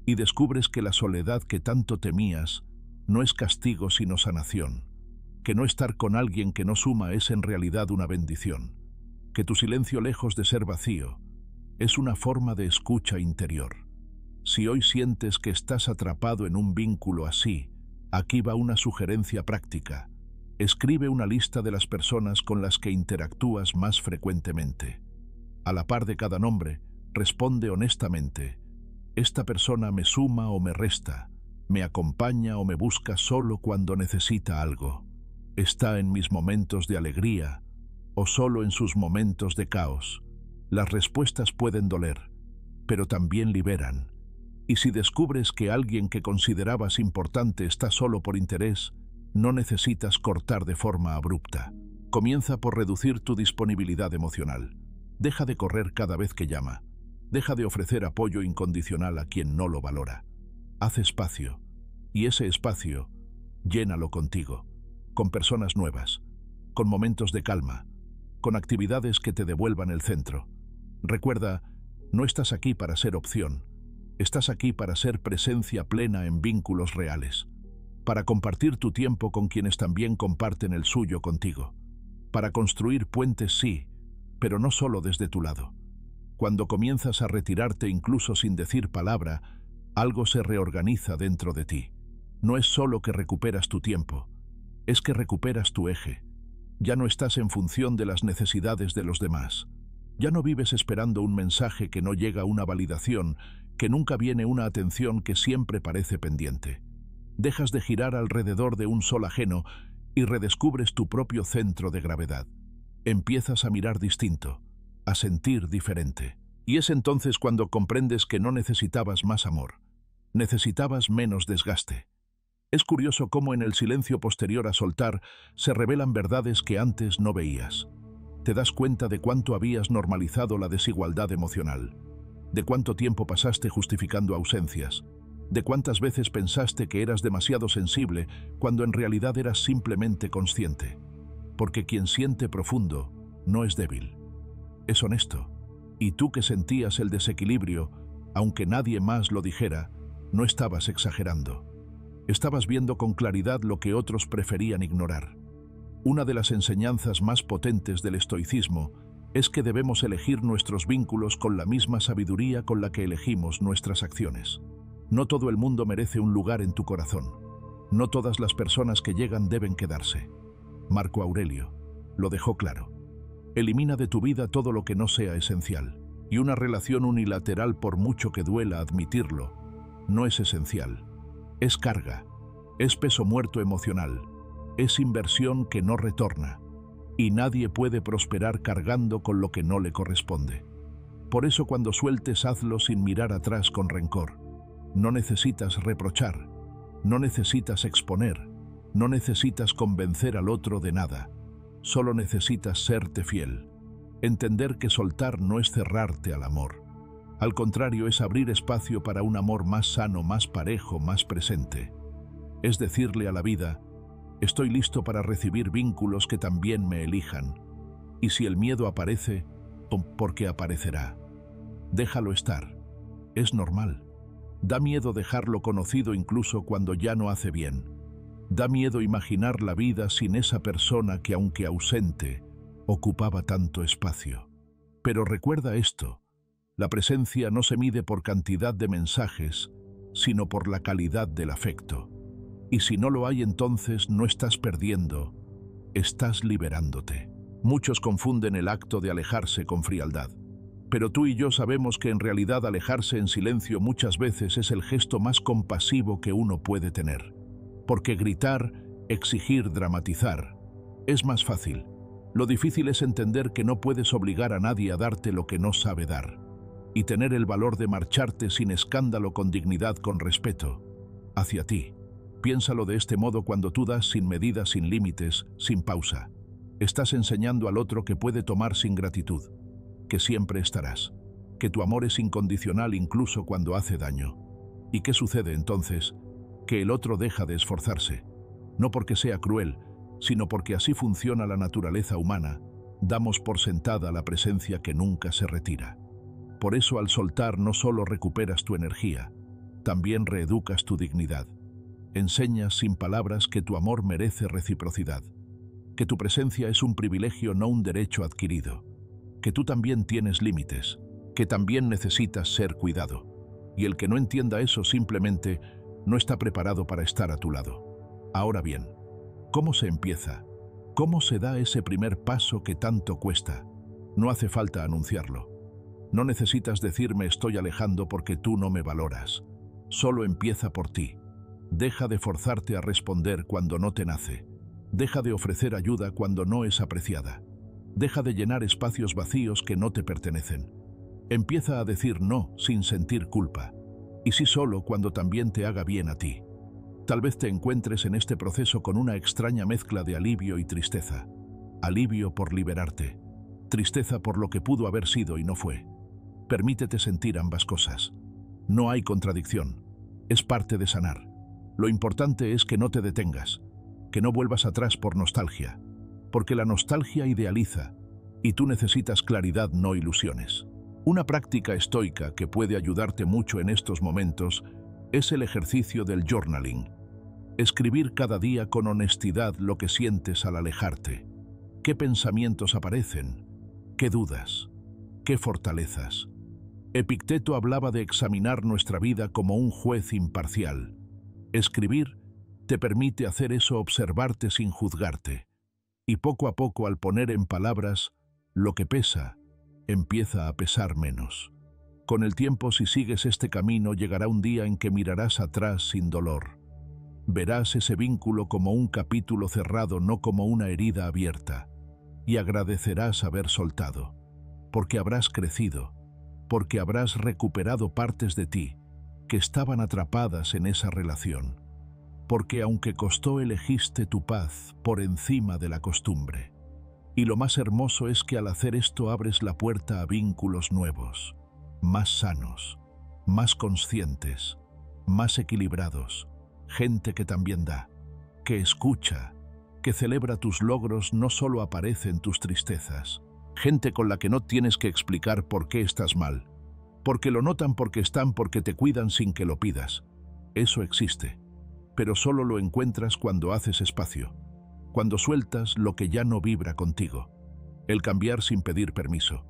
Y descubres que la soledad que tanto temías no es castigo sino sanación, que no estar con alguien que no suma es en realidad una bendición, que tu silencio, lejos de ser vacío, es una forma de escucha interior. Si hoy sientes que estás atrapado en un vínculo así, aquí va una sugerencia práctica. Escribe una lista de las personas con las que interactúas más frecuentemente. A la par de cada nombre, responde honestamente: ¿esta persona me suma o me resta? ¿Me acompaña o me busca solo cuando necesita algo? ¿Está en mis momentos de alegría o solo en sus momentos de caos? Las respuestas pueden doler, pero también liberan. Y si descubres que alguien que considerabas importante está solo por interés, no necesitas cortar de forma abrupta. Comienza por reducir tu disponibilidad emocional. Deja de correr cada vez que llama. Deja de ofrecer apoyo incondicional a quien no lo valora. Haz espacio, y ese espacio, llénalo contigo, con personas nuevas, con momentos de calma, con actividades que te devuelvan el centro. Recuerda, no estás aquí para ser opción, estás aquí para ser presencia plena en vínculos reales, para compartir tu tiempo con quienes también comparten el suyo contigo, para construir puentes, sí, pero no solo desde tu lado. Cuando comienzas a retirarte incluso sin decir palabra, algo se reorganiza dentro de ti. No es solo que recuperas tu tiempo, es que recuperas tu eje. Ya no estás en función de las necesidades de los demás. Ya no vives esperando un mensaje que no llega, una validación, que nunca viene, una atención que siempre parece pendiente. Dejas de girar alrededor de un sol ajeno y redescubres tu propio centro de gravedad. Empiezas a mirar distinto, a sentir diferente. Y es entonces cuando comprendes que no necesitabas más amor, necesitabas menos desgaste. Es curioso cómo en el silencio posterior a soltar se revelan verdades que antes no veías. Te das cuenta de cuánto habías normalizado la desigualdad emocional, de cuánto tiempo pasaste justificando ausencias, de cuántas veces pensaste que eras demasiado sensible cuando en realidad eras simplemente consciente. Porque quien siente profundo no es débil, es honesto. Y tú que sentías el desequilibrio, aunque nadie más lo dijera, no estabas exagerando. Estabas viendo con claridad lo que otros preferían ignorar. Una de las enseñanzas más potentes del estoicismo es que debemos elegir nuestros vínculos con la misma sabiduría con la que elegimos nuestras acciones. No todo el mundo merece un lugar en tu corazón. No todas las personas que llegan deben quedarse. Marco Aurelio lo dejó claro. Elimina de tu vida todo lo que no sea esencial. Y una relación unilateral, por mucho que duela admitirlo, no es esencial. Es carga, es peso muerto emocional, es inversión que no retorna. Y nadie puede prosperar cargando con lo que no le corresponde. Por eso cuando sueltes, hazlo sin mirar atrás con rencor. No necesitas reprochar, no necesitas exponer, no necesitas convencer al otro de nada. Solo necesitas serte fiel. Entender que soltar no es cerrarte al amor. Al contrario, es abrir espacio para un amor más sano, más parejo, más presente. Es decirle a la vida: estoy listo para recibir vínculos que también me elijan. Y si el miedo aparece, porque aparecerá. Déjalo estar. Es normal. Da miedo dejarlo conocido incluso cuando ya no hace bien. Da miedo imaginar la vida sin esa persona que, aunque ausente, ocupaba tanto espacio. Pero recuerda esto: la presencia no se mide por cantidad de mensajes, sino por la calidad del afecto. Y si no lo hay, entonces no estás perdiendo, estás liberándote. Muchos confunden el acto de alejarse con frialdad. Pero tú y yo sabemos que en realidad alejarse en silencio muchas veces es el gesto más compasivo que uno puede tener. Porque gritar, exigir, dramatizar, es más fácil. Lo difícil es entender que no puedes obligar a nadie a darte lo que no sabe dar. Y tener el valor de marcharte sin escándalo, con dignidad, con respeto hacia ti. Piénsalo de este modo: cuando tú das sin medida, sin límites, sin pausa, estás enseñando al otro que puede tomar sin gratitud, que siempre estarás, que tu amor es incondicional incluso cuando hace daño. ¿Y qué sucede entonces? Que el otro deja de esforzarse, no porque sea cruel, sino porque así funciona la naturaleza humana. Damos por sentada la presencia que nunca se retira. Por eso, al soltar, no solo recuperas tu energía, también reeducas tu dignidad. Enseñas sin palabras que tu amor merece reciprocidad, que tu presencia es un privilegio, no un derecho adquirido, que tú también tienes límites, que también necesitas ser cuidado. Y el que no entienda eso simplemente no está preparado para estar a tu lado. Ahora bien, ¿cómo se empieza? ¿Cómo se da ese primer paso que tanto cuesta? No hace falta anunciarlo. No necesitas decirme estoy alejando porque tú no me valoras. Solo empieza por ti. Deja de forzarte a responder cuando no te nace. Deja de ofrecer ayuda cuando no es apreciada. Deja de llenar espacios vacíos que no te pertenecen. Empieza a decir no sin sentir culpa. Y sí solo cuando también te haga bien a ti. Tal vez te encuentres en este proceso con una extraña mezcla de alivio y tristeza. Alivio por liberarte. Tristeza por lo que pudo haber sido y no fue. Permítete sentir ambas cosas. No hay contradicción. Es parte de sanar. Lo importante es que no te detengas, que no vuelvas atrás por nostalgia, porque la nostalgia idealiza y tú necesitas claridad, no ilusiones. Una práctica estoica que puede ayudarte mucho en estos momentos es el ejercicio del journaling. Escribir cada día con honestidad lo que sientes al alejarte. ¿Qué pensamientos aparecen? ¿Qué dudas? ¿Qué fortalezas? Epicteto hablaba de examinar nuestra vida como un juez imparcial. Escribir te permite hacer eso, observarte sin juzgarte. Y poco a poco, al poner en palabras lo que pesa, empieza a pesar menos. Con el tiempo, si sigues este camino, llegará un día en que mirarás atrás sin dolor. Verás ese vínculo como un capítulo cerrado, no como una herida abierta. Y agradecerás haber soltado, porque habrás crecido, porque habrás recuperado partes de ti que estaban atrapadas en esa relación. Porque aunque costó, elegiste tu paz por encima de la costumbre. Y lo más hermoso es que al hacer esto abres la puerta a vínculos nuevos, más sanos, más conscientes, más equilibrados, gente que también da, que escucha, que celebra tus logros, no solo aparece en tus tristezas. Gente con la que no tienes que explicar por qué estás mal, porque lo notan, porque están, porque te cuidan sin que lo pidas. Eso existe, pero solo lo encuentras cuando haces espacio, cuando sueltas lo que ya no vibra contigo. El cambiar sin pedir permiso.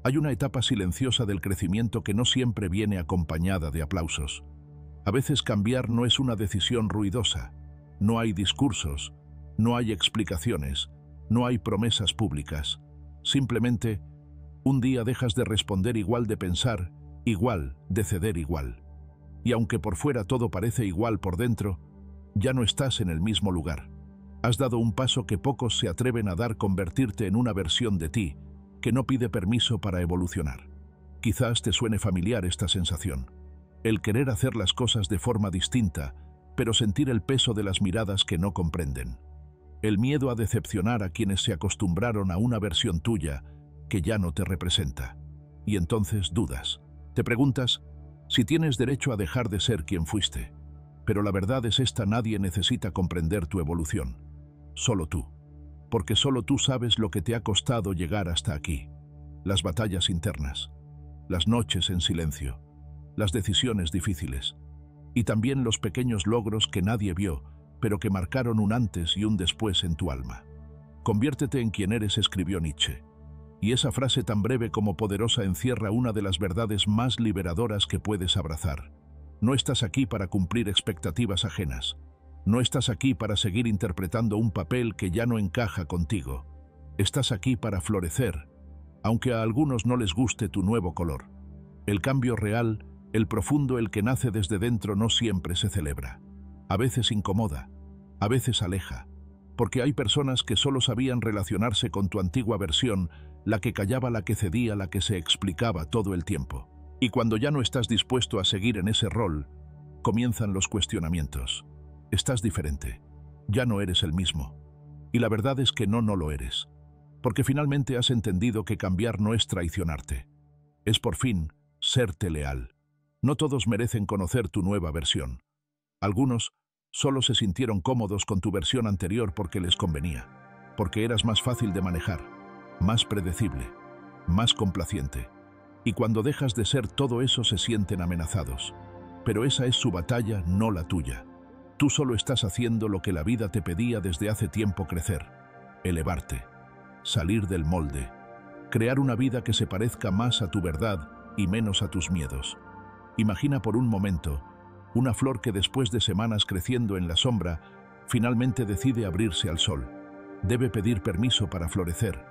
Hay una etapa silenciosa del crecimiento que no siempre viene acompañada de aplausos. A veces cambiar no es una decisión ruidosa. No hay discursos, no hay explicaciones, no hay promesas públicas. Simplemente, un día dejas de responder igual, de pensar igual, de ceder igual. Y aunque por fuera todo parece igual, por dentro, ya no estás en el mismo lugar. Has dado un paso que pocos se atreven a dar, convertirte en una versión de ti que no pide permiso para evolucionar. Quizás te suene familiar esta sensación. El querer hacer las cosas de forma distinta, pero sentir el peso de las miradas que no comprenden. El miedo a decepcionar a quienes se acostumbraron a una versión tuya que ya no te representa. Y entonces dudas. Te preguntas si tienes derecho a dejar de ser quien fuiste. Pero la verdad es esta: nadie necesita comprender tu evolución. Solo tú. Porque solo tú sabes lo que te ha costado llegar hasta aquí. Las batallas internas, las noches en silencio, las decisiones difíciles, y también los pequeños logros que nadie vio, pero que marcaron un antes y un después en tu alma. Conviértete en quien eres, escribió Nietzsche. Y esa frase tan breve como poderosa encierra una de las verdades más liberadoras que puedes abrazar. No estás aquí para cumplir expectativas ajenas. No estás aquí para seguir interpretando un papel que ya no encaja contigo. Estás aquí para florecer, aunque a algunos no les guste tu nuevo color. El cambio real, el profundo, el que nace desde dentro, no siempre se celebra. A veces incomoda, a veces aleja, porque hay personas que solo sabían relacionarse con tu antigua versión, la que callaba, la que cedía, la que se explicaba todo el tiempo. Y cuando ya no estás dispuesto a seguir en ese rol, comienzan los cuestionamientos. Estás diferente, ya no eres el mismo. Y la verdad es que no lo eres, porque finalmente has entendido que cambiar no es traicionarte. Es por fin serte leal. No todos merecen conocer tu nueva versión. Algunos solo se sintieron cómodos con tu versión anterior porque les convenía, porque eras más fácil de manejar, más predecible, más complaciente. Y cuando dejas de ser todo eso se sienten amenazados. Pero esa es su batalla, no la tuya. Tú solo estás haciendo lo que la vida te pedía desde hace tiempo: crecer, elevarte, salir del molde, crear una vida que se parezca más a tu verdad y menos a tus miedos. Imagina por un momento una flor que después de semanas creciendo en la sombra, finalmente decide abrirse al sol. Debe pedir permiso para florecer.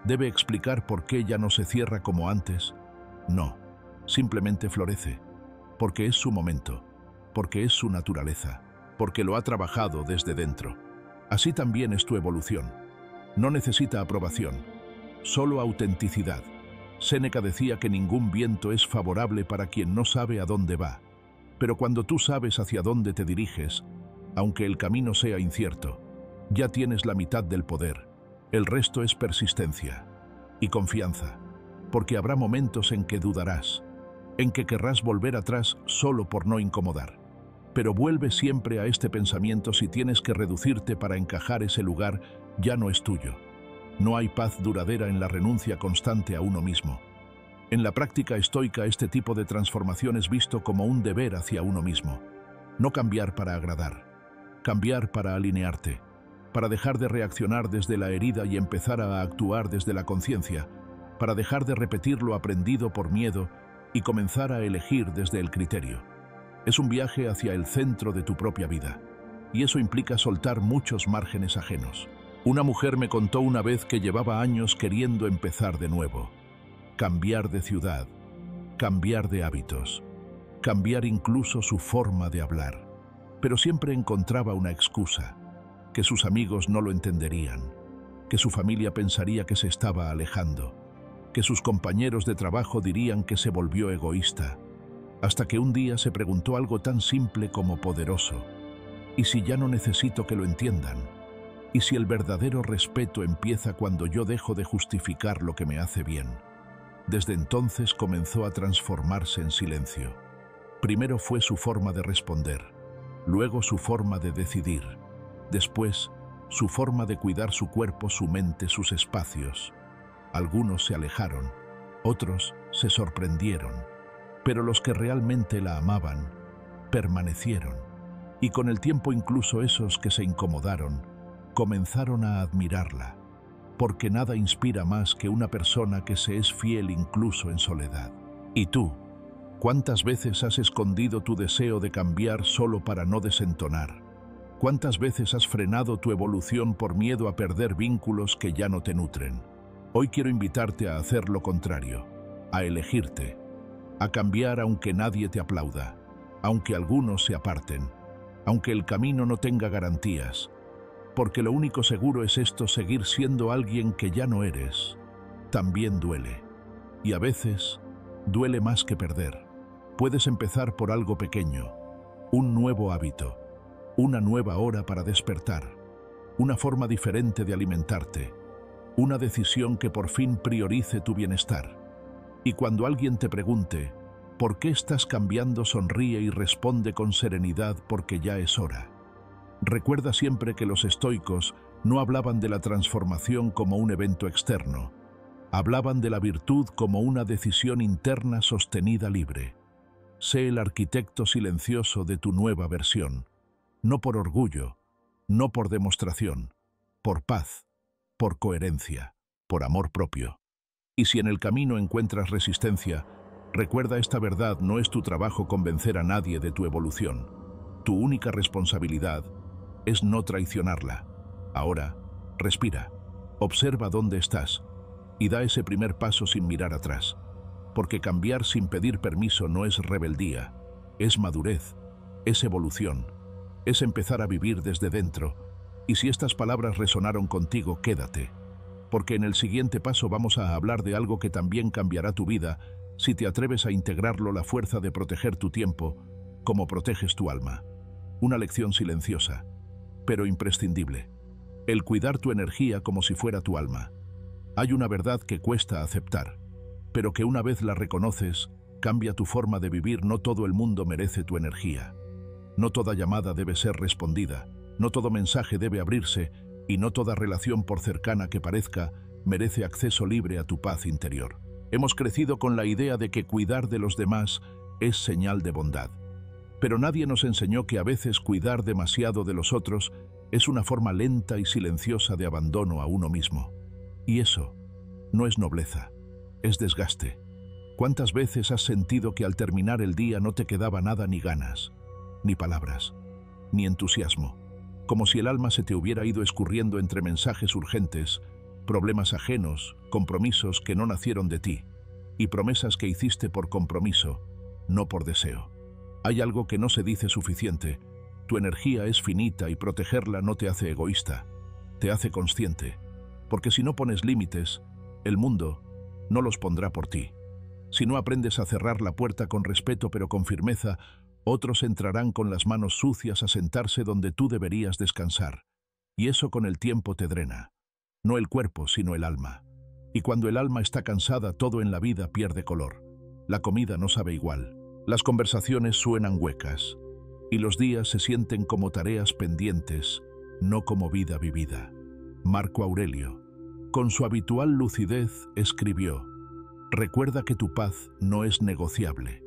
Debe explicar por qué ya no se cierra como antes. No, simplemente florece, porque es su momento, porque es su naturaleza, porque lo ha trabajado desde dentro. Así también es tu evolución. No necesita aprobación, solo autenticidad. Séneca decía que ningún viento es favorable para quien no sabe a dónde va. Pero cuando tú sabes hacia dónde te diriges, aunque el camino sea incierto, ya tienes la mitad del poder. El resto es persistencia y confianza, porque habrá momentos en que dudarás, en que querrás volver atrás solo por no incomodar. Pero vuelve siempre a este pensamiento: si tienes que reducirte para encajar, ese lugar ya no es tuyo. No hay paz duradera en la renuncia constante a uno mismo. En la práctica estoica, este tipo de transformación es visto como un deber hacia uno mismo. No cambiar para agradar, cambiar para alinearte, para dejar de reaccionar desde la herida y empezar a actuar desde la conciencia, para dejar de repetir lo aprendido por miedo y comenzar a elegir desde el criterio. Es un viaje hacia el centro de tu propia vida, y eso implica soltar muchos márgenes ajenos. Una mujer me contó una vez que llevaba años queriendo empezar de nuevo. Cambiar de ciudad, cambiar de hábitos, cambiar incluso su forma de hablar. Pero siempre encontraba una excusa: que sus amigos no lo entenderían, que su familia pensaría que se estaba alejando, que sus compañeros de trabajo dirían que se volvió egoísta. Hasta que un día se preguntó algo tan simple como poderoso: ¿y si ya no necesito que lo entiendan? ¿Y si el verdadero respeto empieza cuando yo dejo de justificar lo que me hace bien? Desde entonces comenzó a transformarse en silencio. Primero fue su forma de responder, luego su forma de decidir, después su forma de cuidar su cuerpo, su mente, sus espacios. Algunos se alejaron, otros se sorprendieron, pero los que realmente la amaban permanecieron. Y con el tiempo incluso esos que se incomodaron comenzaron a admirarla, porque nada inspira más que una persona que se es fiel incluso en soledad. ¿Y tú? ¿Cuántas veces has escondido tu deseo de cambiar solo para no desentonar? ¿Cuántas veces has frenado tu evolución por miedo a perder vínculos que ya no te nutren? Hoy quiero invitarte a hacer lo contrario, a elegirte, a cambiar aunque nadie te aplauda, aunque algunos se aparten, aunque el camino no tenga garantías, porque lo único seguro es esto: seguir siendo alguien que ya no eres. También duele, y a veces duele más que perder. Puedes empezar por algo pequeño, un nuevo hábito, una nueva hora para despertar, una forma diferente de alimentarte, una decisión que por fin priorice tu bienestar. Y cuando alguien te pregunte ¿por qué estás cambiando?, sonríe y responde con serenidad: porque ya es hora. Recuerda siempre que los estoicos no hablaban de la transformación como un evento externo, hablaban de la virtud como una decisión interna sostenida libre. Sé el arquitecto silencioso de tu nueva versión, no por orgullo, no por demostración, por paz, por coherencia, por amor propio. Y si en el camino encuentras resistencia, recuerda esta verdad: no es tu trabajo convencer a nadie de tu evolución. Tu única responsabilidad es no traicionarla. Ahora, respira, observa dónde estás y da ese primer paso sin mirar atrás. Porque cambiar sin pedir permiso no es rebeldía, es madurez, es evolución, es empezar a vivir desde dentro. Y si estas palabras resonaron contigo, quédate, porque en el siguiente paso vamos a hablar de algo que también cambiará tu vida si te atreves a integrarlo: la fuerza de proteger tu tiempo como proteges tu alma. Una lección silenciosa, pero imprescindible: el cuidar tu energía como si fuera tu alma. Hay una verdad que cuesta aceptar, pero que una vez la reconoces, cambia tu forma de vivir. No todo el mundo merece tu energía. No toda llamada debe ser respondida, no todo mensaje debe abrirse, y no toda relación, por cercana que parezca, merece acceso libre a tu paz interior. Hemos crecido con la idea de que cuidar de los demás es señal de bondad, pero nadie nos enseñó que a veces cuidar demasiado de los otros es una forma lenta y silenciosa de abandono a uno mismo. Y eso no es nobleza, es desgaste. ¿Cuántas veces has sentido que al terminar el día no te quedaba nada, ni ganas, ni palabras, ni entusiasmo? Como si el alma se te hubiera ido escurriendo entre mensajes urgentes, problemas ajenos, compromisos que no nacieron de ti, y promesas que hiciste por compromiso, no por deseo. Hay algo que no se dice suficiente: tu energía es finita y protegerla no te hace egoísta, te hace consciente, porque si no pones límites, el mundo no los pondrá por ti. Si no aprendes a cerrar la puerta con respeto pero con firmeza, otros entrarán con las manos sucias a sentarse donde tú deberías descansar, y eso con el tiempo te drena. No el cuerpo, sino el alma. Y cuando el alma está cansada, todo en la vida pierde color. La comida no sabe igual, las conversaciones suenan huecas, y los días se sienten como tareas pendientes, no como vida vivida. Marco Aurelio, con su habitual lucidez, escribió: recuerda que tu paz no es negociable.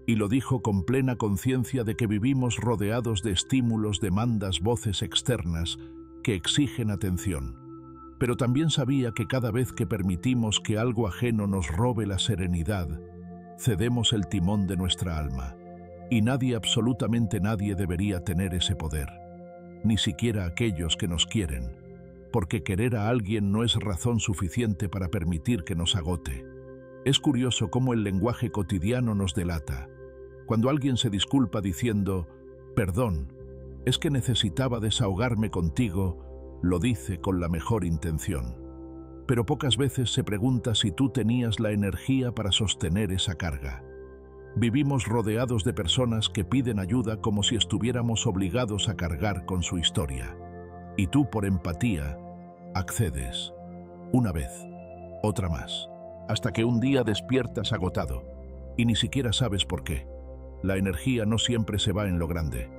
Y lo dijo con plena conciencia de que vivimos rodeados de estímulos, demandas, voces externas que exigen atención. Pero también sabía que cada vez que permitimos que algo ajeno nos robe la serenidad, cedemos el timón de nuestra alma. Y nadie, absolutamente nadie, debería tener ese poder, ni siquiera aquellos que nos quieren, porque querer a alguien no es razón suficiente para permitir que nos agote. Es curioso cómo el lenguaje cotidiano nos delata. Cuando alguien se disculpa diciendo: perdón, es que necesitaba desahogarme contigo, lo dice con la mejor intención. Pero pocas veces se pregunta si tú tenías la energía para sostener esa carga. Vivimos rodeados de personas que piden ayuda como si estuviéramos obligados a cargar con su historia. Y tú, por empatía, accedes. Una vez, otra más, hasta que un día despiertas agotado y ni siquiera sabes por qué. La energía no siempre se va en lo grande.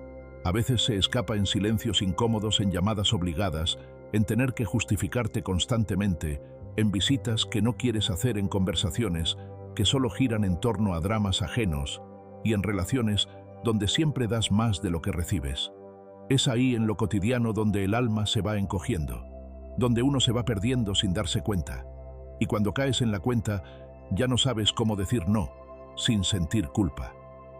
A veces se escapa en silencios incómodos, en llamadas obligadas, en tener que justificarte constantemente, en visitas que no quieres hacer, en conversaciones que solo giran en torno a dramas ajenos y en relaciones donde siempre das más de lo que recibes. Es ahí, en lo cotidiano, donde el alma se va encogiendo, donde uno se va perdiendo sin darse cuenta. Y cuando caes en la cuenta, ya no sabes cómo decir no, sin sentir culpa.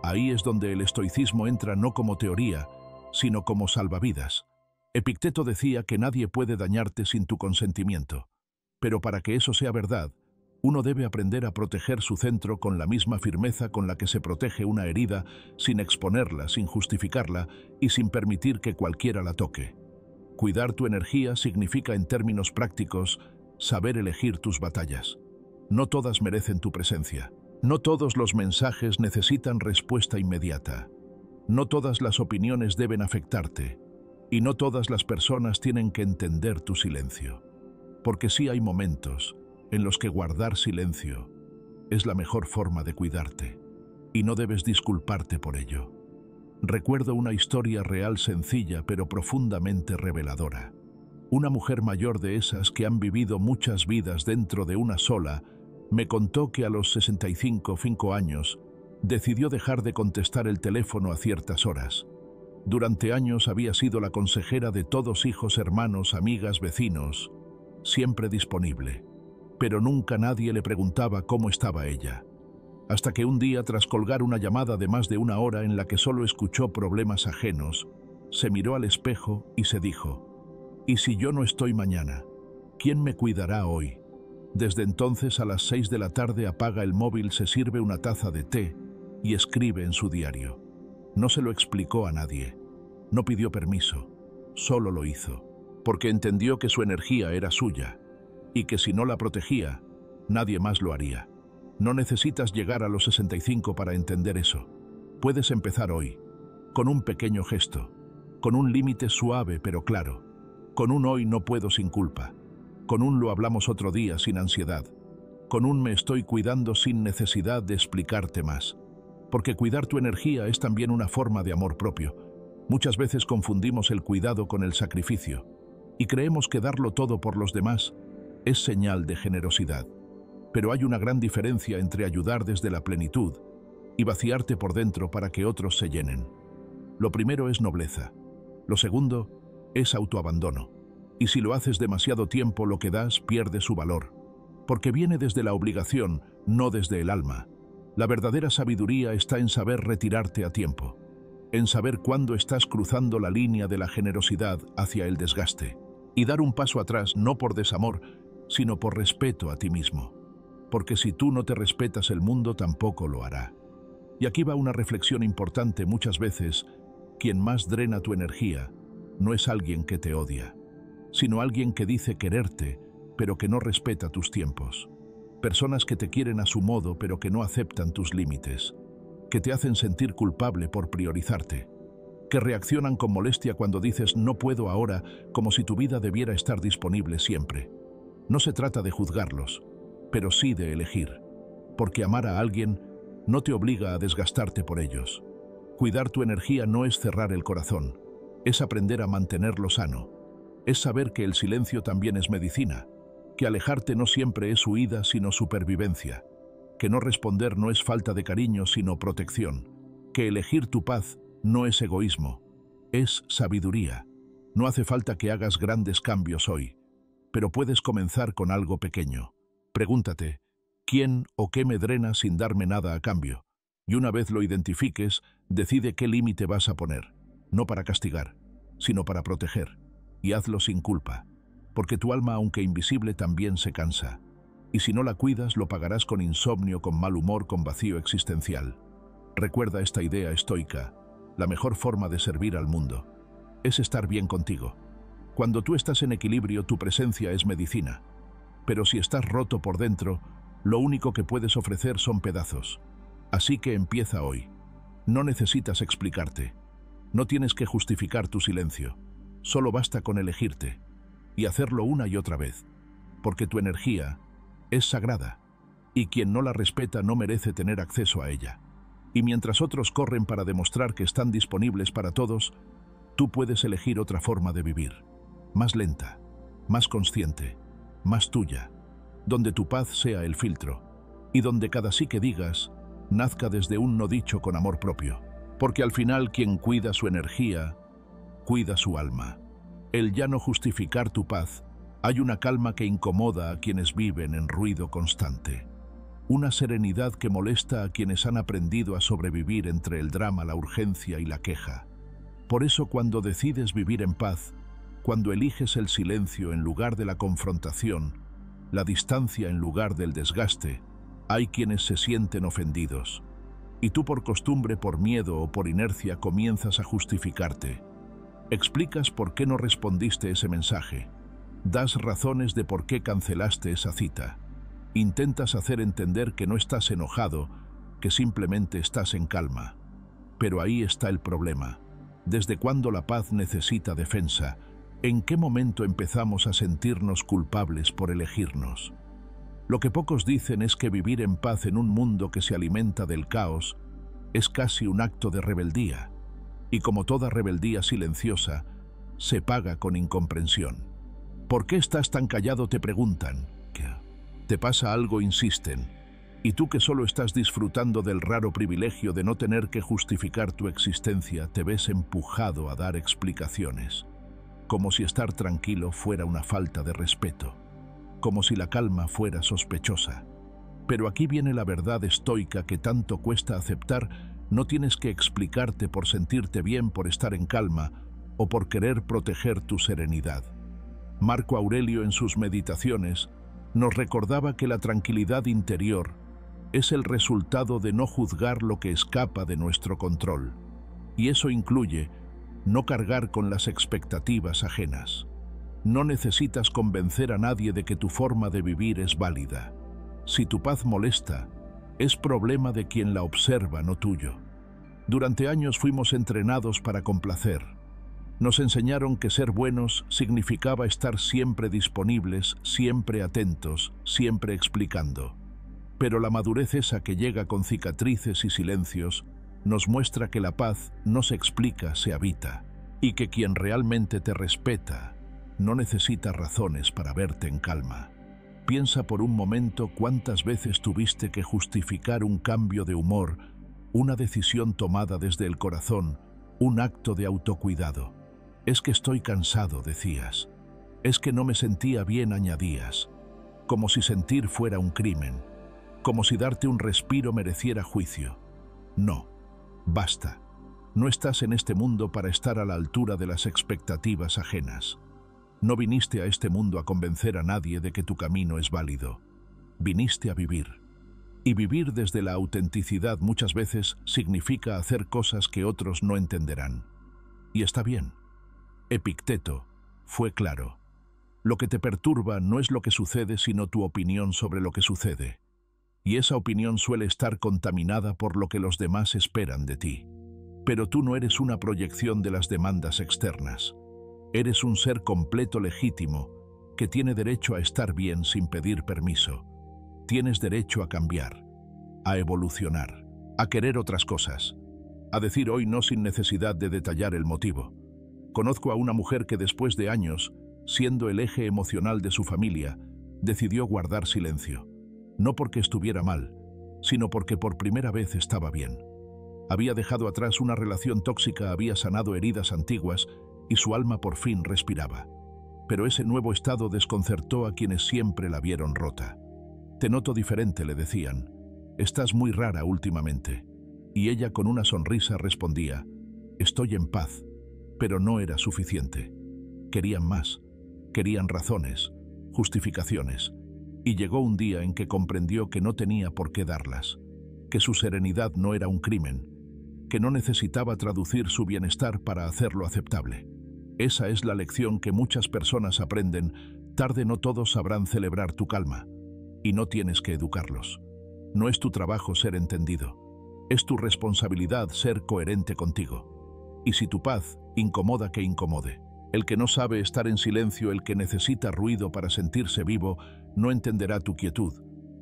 Ahí es donde el estoicismo entra, no como teoría, sino como salvavidas. Epicteto decía que nadie puede dañarte sin tu consentimiento. Pero para que eso sea verdad, uno debe aprender a proteger su centro con la misma firmeza con la que se protege una herida, sin exponerla, sin justificarla y sin permitir que cualquiera la toque. Cuidar tu energía significa, en términos prácticos, saber elegir tus batallas. No todas merecen tu presencia. No todos los mensajes necesitan respuesta inmediata. No todas las opiniones deben afectarte. Y no todas las personas tienen que entender tu silencio. Porque sí hay momentos en los que guardar silencio es la mejor forma de cuidarte. Y no debes disculparte por ello. Recuerdo una historia real, sencilla pero profundamente reveladora. Una mujer mayor, de esas que han vivido muchas vidas dentro de una sola, me contó que a los 65 años decidió dejar de contestar el teléfono a ciertas horas. Durante años había sido la consejera de todos, hijos, hermanos, amigas, vecinos, siempre disponible. Pero nunca nadie le preguntaba cómo estaba ella. Hasta que un día, tras colgar una llamada de más de una hora en la que solo escuchó problemas ajenos, se miró al espejo y se dijo: ¿y si yo no estoy mañana? ¿Quién me cuidará hoy? Desde entonces, a las 6 de la tarde, apaga el móvil, se sirve una taza de té y escribe en su diario. No se lo explicó a nadie. No pidió permiso. Solo lo hizo. Porque entendió que su energía era suya y que si no la protegía, nadie más lo haría. No necesitas llegar a los 65 para entender eso. Puedes empezar hoy, con un pequeño gesto, con un límite suave pero claro, con un hoy no puedo sin culpa, con un lo hablamos otro día sin ansiedad, con un me estoy cuidando sin necesidad de explicarte más. Porque cuidar tu energía es también una forma de amor propio. Muchas veces confundimos el cuidado con el sacrificio y creemos que darlo todo por los demás es señal de generosidad. Pero hay una gran diferencia entre ayudar desde la plenitud y vaciarte por dentro para que otros se llenen. Lo primero es nobleza. Lo segundo es autoabandono. Y si lo haces demasiado tiempo, lo que das pierde su valor. Porque viene desde la obligación, no desde el alma. La verdadera sabiduría está en saber retirarte a tiempo. En saber cuándo estás cruzando la línea de la generosidad hacia el desgaste. Y dar un paso atrás, no por desamor, sino por respeto a ti mismo. Porque si tú no te respetas, el mundo tampoco lo hará. Y aquí va una reflexión importante. Muchas veces, quien más drena tu energía no es alguien que te odia, sino alguien que dice quererte, pero que no respeta tus tiempos. Personas que te quieren a su modo, pero que no aceptan tus límites, que te hacen sentir culpable por priorizarte, que reaccionan con molestia cuando dices no puedo ahora, como si tu vida debiera estar disponible siempre. No se trata de juzgarlos, pero sí de elegir, porque amar a alguien no te obliga a desgastarte por ellos. Cuidar tu energía no es cerrar el corazón, es aprender a mantenerlo sano, es saber que el silencio también es medicina, que alejarte no siempre es huida sino supervivencia, que no responder no es falta de cariño sino protección, que elegir tu paz no es egoísmo, es sabiduría. No hace falta que hagas grandes cambios hoy, pero puedes comenzar con algo pequeño. Pregúntate, ¿quién o qué me drena sin darme nada a cambio? Y una vez lo identifiques, decide qué límite vas a poner, no para castigar, sino para proteger, y hazlo sin culpa, porque tu alma, aunque invisible, también se cansa, y si no la cuidas, lo pagarás con insomnio, con mal humor, con vacío existencial. Recuerda esta idea estoica: la mejor forma de servir al mundo es estar bien contigo. Cuando tú estás en equilibrio, tu presencia es medicina. Pero si estás roto por dentro, lo único que puedes ofrecer son pedazos. Así que empieza hoy. No necesitas explicarte. No tienes que justificar tu silencio. Solo basta con elegirte y hacerlo una y otra vez. Porque tu energía es sagrada y quien no la respeta no merece tener acceso a ella. Y mientras otros corren para demostrar que están disponibles para todos, tú puedes elegir otra forma de vivir, más lenta, más consciente, más tuya, donde tu paz sea el filtro, y donde cada sí que digas nazca desde un no dicho con amor propio. Porque al final quien cuida su energía, cuida su alma. El ya no justificar tu paz, hay una calma que incomoda a quienes viven en ruido constante. Una serenidad que molesta a quienes han aprendido a sobrevivir entre el drama, la urgencia y la queja. Por eso cuando decides vivir en paz, cuando eliges el silencio en lugar de la confrontación, la distancia en lugar del desgaste, hay quienes se sienten ofendidos. Y tú por costumbre, por miedo o por inercia comienzas a justificarte. Explicas por qué no respondiste ese mensaje. Das razones de por qué cancelaste esa cita. Intentas hacer entender que no estás enojado, que simplemente estás en calma. Pero ahí está el problema. ¿Desde cuándo la paz necesita defensa? ¿En qué momento empezamos a sentirnos culpables por elegirnos? Lo que pocos dicen es que vivir en paz en un mundo que se alimenta del caos es casi un acto de rebeldía. Y como toda rebeldía silenciosa, se paga con incomprensión. ¿Por qué estás tan callado?, te preguntan. ¿Te pasa algo?, insisten. Y tú, que solo estás disfrutando del raro privilegio de no tener que justificar tu existencia, te ves empujado a dar explicaciones. Como si estar tranquilo fuera una falta de respeto. Como si la calma fuera sospechosa. Pero aquí viene la verdad estoica que tanto cuesta aceptar. No tienes que explicarte por sentirte bien, por estar en calma o por querer proteger tu serenidad. Marco Aurelio, en sus meditaciones, nos recordaba que la tranquilidad interior es el resultado de no juzgar lo que escapa de nuestro control. Y eso incluye no cargar con las expectativas ajenas. No necesitas convencer a nadie de que tu forma de vivir es válida. Si tu paz molesta, es problema de quien la observa, no tuyo. Durante años fuimos entrenados para complacer. Nos enseñaron que ser buenos significaba estar siempre disponibles, siempre atentos, siempre explicando. Pero la madurez esa que llega con cicatrices y silencios nos muestra que la paz no se explica, se habita, y que quien realmente te respeta no necesita razones para verte en calma. Piensa por un momento cuántas veces tuviste que justificar un cambio de humor, una decisión tomada desde el corazón, un acto de autocuidado. Es que estoy cansado, decías. Es que no me sentía bien, añadías. Como si sentir fuera un crimen. Como si darte un respiro mereciera juicio. No, basta. No estás en este mundo para estar a la altura de las expectativas ajenas. No viniste a este mundo a convencer a nadie de que tu camino es válido. Viniste a vivir. Y vivir desde la autenticidad muchas veces significa hacer cosas que otros no entenderán. Y está bien. Epicteto fue claro. Lo que te perturba no es lo que sucede, sino tu opinión sobre lo que sucede. Y esa opinión suele estar contaminada por lo que los demás esperan de ti. Pero tú no eres una proyección de las demandas externas. Eres un ser completo, legítimo, que tiene derecho a estar bien sin pedir permiso. Tienes derecho a cambiar, a evolucionar, a querer otras cosas, a decir hoy no sin necesidad de detallar el motivo. Conozco a una mujer que después de años, siendo el eje emocional de su familia, decidió guardar silencio. No porque estuviera mal, sino porque por primera vez estaba bien. Había dejado atrás una relación tóxica, había sanado heridas antiguas y su alma por fin respiraba. Pero ese nuevo estado desconcertó a quienes siempre la vieron rota. Te noto diferente, le decían. Estás muy rara últimamente. Y ella con una sonrisa respondía, estoy en paz, pero no era suficiente. Querían más, querían razones, justificaciones. Y llegó un día en que comprendió que no tenía por qué darlas, que su serenidad no era un crimen, que no necesitaba traducir su bienestar para hacerlo aceptable. Esa es la lección que muchas personas aprenden. Tarde no todos sabrán celebrar tu calma, y no tienes que educarlos. No es tu trabajo ser entendido, es tu responsabilidad ser coherente contigo. Y si tu paz incomoda, que incomode. El que no sabe estar en silencio, el que necesita ruido para sentirse vivo, no entenderá tu quietud.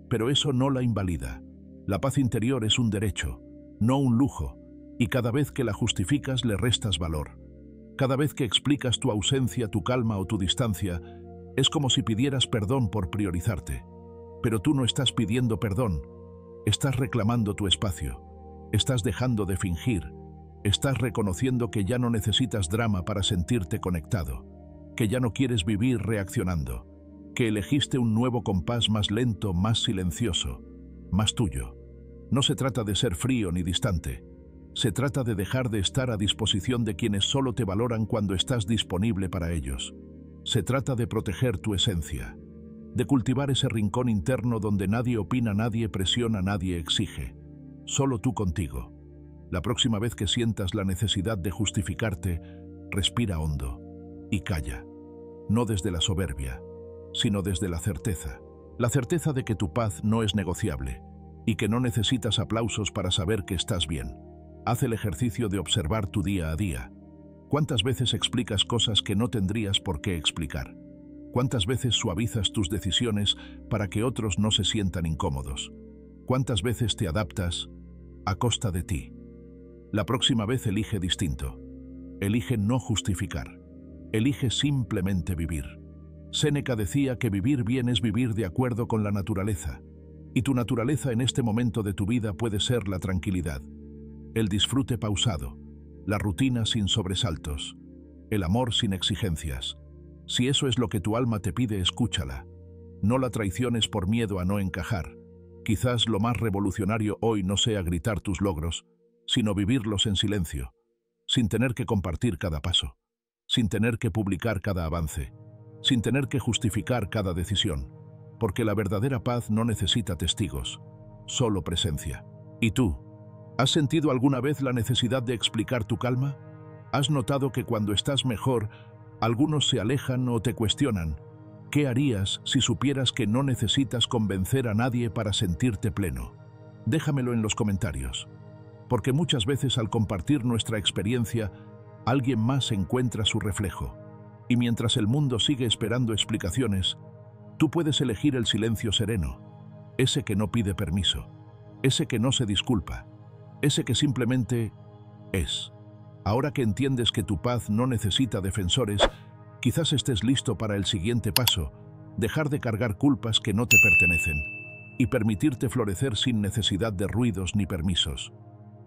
Pero eso no la invalida. La paz interior es un derecho. no un lujo, y cada vez que la justificas le restas valor. Cada vez que explicas tu ausencia, tu calma o tu distancia, es como si pidieras perdón por priorizarte. Pero tú no estás pidiendo perdón, estás reclamando tu espacio, estás dejando de fingir, estás reconociendo que ya no necesitas drama para sentirte conectado, que ya no quieres vivir reaccionando, que elegiste un nuevo compás más lento, más silencioso, más tuyo. No se trata de ser frío ni distante, se trata de dejar de estar a disposición de quienes solo te valoran cuando estás disponible para ellos. Se trata de proteger tu esencia, de cultivar ese rincón interno donde nadie opina, nadie presiona, nadie exige. Solo tú contigo. La próxima vez que sientas la necesidad de justificarte, respira hondo y calla. No desde la soberbia, sino desde la certeza. La certeza de que tu paz no es negociable y que no necesitas aplausos para saber que estás bien. Haz el ejercicio de observar tu día a día. ¿Cuántas veces explicas cosas que no tendrías por qué explicar? ¿Cuántas veces suavizas tus decisiones para que otros no se sientan incómodos? ¿Cuántas veces te adaptas a costa de ti? La próxima vez elige distinto. Elige no justificar. Elige simplemente vivir. Séneca decía que vivir bien es vivir de acuerdo con la naturaleza. Y tu naturaleza en este momento de tu vida puede ser la tranquilidad, el disfrute pausado, la rutina sin sobresaltos, el amor sin exigencias. Si eso es lo que tu alma te pide, escúchala. No la traiciones por miedo a no encajar. Quizás lo más revolucionario hoy no sea gritar tus logros, sino vivirlos en silencio, sin tener que compartir cada paso, sin tener que publicar cada avance, sin tener que justificar cada decisión, porque la verdadera paz no necesita testigos, solo presencia. ¿Y tú? ¿Has sentido alguna vez la necesidad de explicar tu calma? ¿Has notado que cuando estás mejor, algunos se alejan o te cuestionan? ¿Qué harías si supieras que no necesitas convencer a nadie para sentirte pleno? Déjamelo en los comentarios, porque muchas veces al compartir nuestra experiencia, alguien más encuentra su reflejo. Y mientras el mundo sigue esperando explicaciones, tú puedes elegir el silencio sereno, ese que no pide permiso, ese que no se disculpa, ese que simplemente es. Ahora que entiendes que tu paz no necesita defensores, quizás estés listo para el siguiente paso, dejar de cargar culpas que no te pertenecen y permitirte florecer sin necesidad de ruidos ni permisos.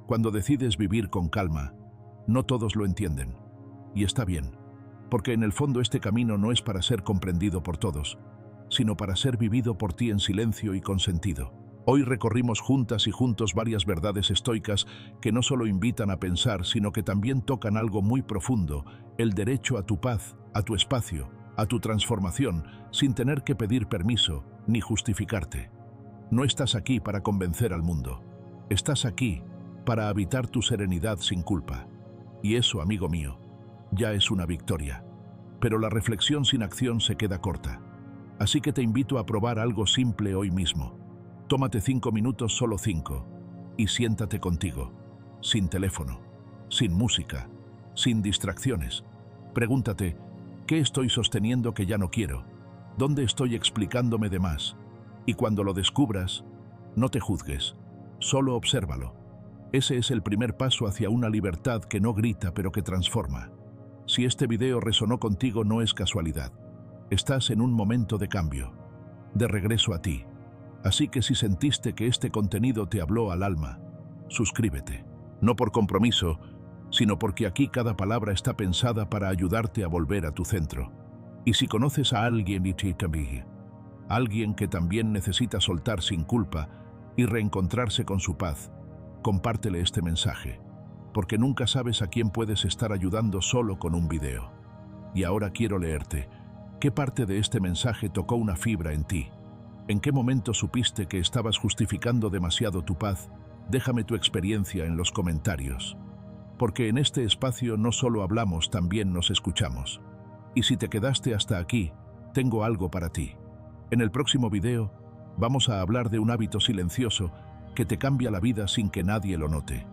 Cuando decides vivir con calma, no todos lo entienden. Y está bien, porque en el fondo este camino no es para ser comprendido por todos, sino para ser vivido por ti en silencio y con sentido. Hoy recorrimos juntas y juntos varias verdades estoicas que no solo invitan a pensar, sino que también tocan algo muy profundo, el derecho a tu paz, a tu espacio, a tu transformación, sin tener que pedir permiso ni justificarte. No estás aquí para convencer al mundo. Estás aquí para habitar tu serenidad sin culpa. Y eso, amigo mío, ya es una victoria. Pero la reflexión sin acción se queda corta. Así que te invito a probar algo simple hoy mismo. Tómate 5 minutos, solo 5, y siéntate contigo, sin teléfono, sin música, sin distracciones. Pregúntate, ¿qué estoy sosteniendo que ya no quiero? ¿Dónde estoy explicándome de más? Y cuando lo descubras, no te juzgues, solo obsérvalo. Ese es el primer paso hacia una libertad que no grita pero que transforma. Si este video resonó contigo, no es casualidad. Estás en un momento de cambio, de regreso a ti. Así que si sentiste que este contenido te habló al alma, suscríbete. No por compromiso, sino porque aquí cada palabra está pensada para ayudarte a volver a tu centro. Y si conoces a alguien alguien que también necesita soltar sin culpa y reencontrarse con su paz, compártele este mensaje, porque nunca sabes a quién puedes estar ayudando solo con un video. Y ahora quiero leerte. ¿Qué parte de este mensaje tocó una fibra en ti? ¿En qué momento supiste que estabas justificando demasiado tu paz? Déjame tu experiencia en los comentarios. Porque en este espacio no solo hablamos, también nos escuchamos. Y si te quedaste hasta aquí, tengo algo para ti. En el próximo video, vamos a hablar de un hábito silencioso que te cambia la vida sin que nadie lo note.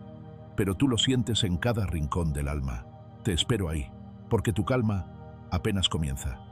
Pero tú lo sientes en cada rincón del alma. Te espero ahí, porque tu calma apenas comienza.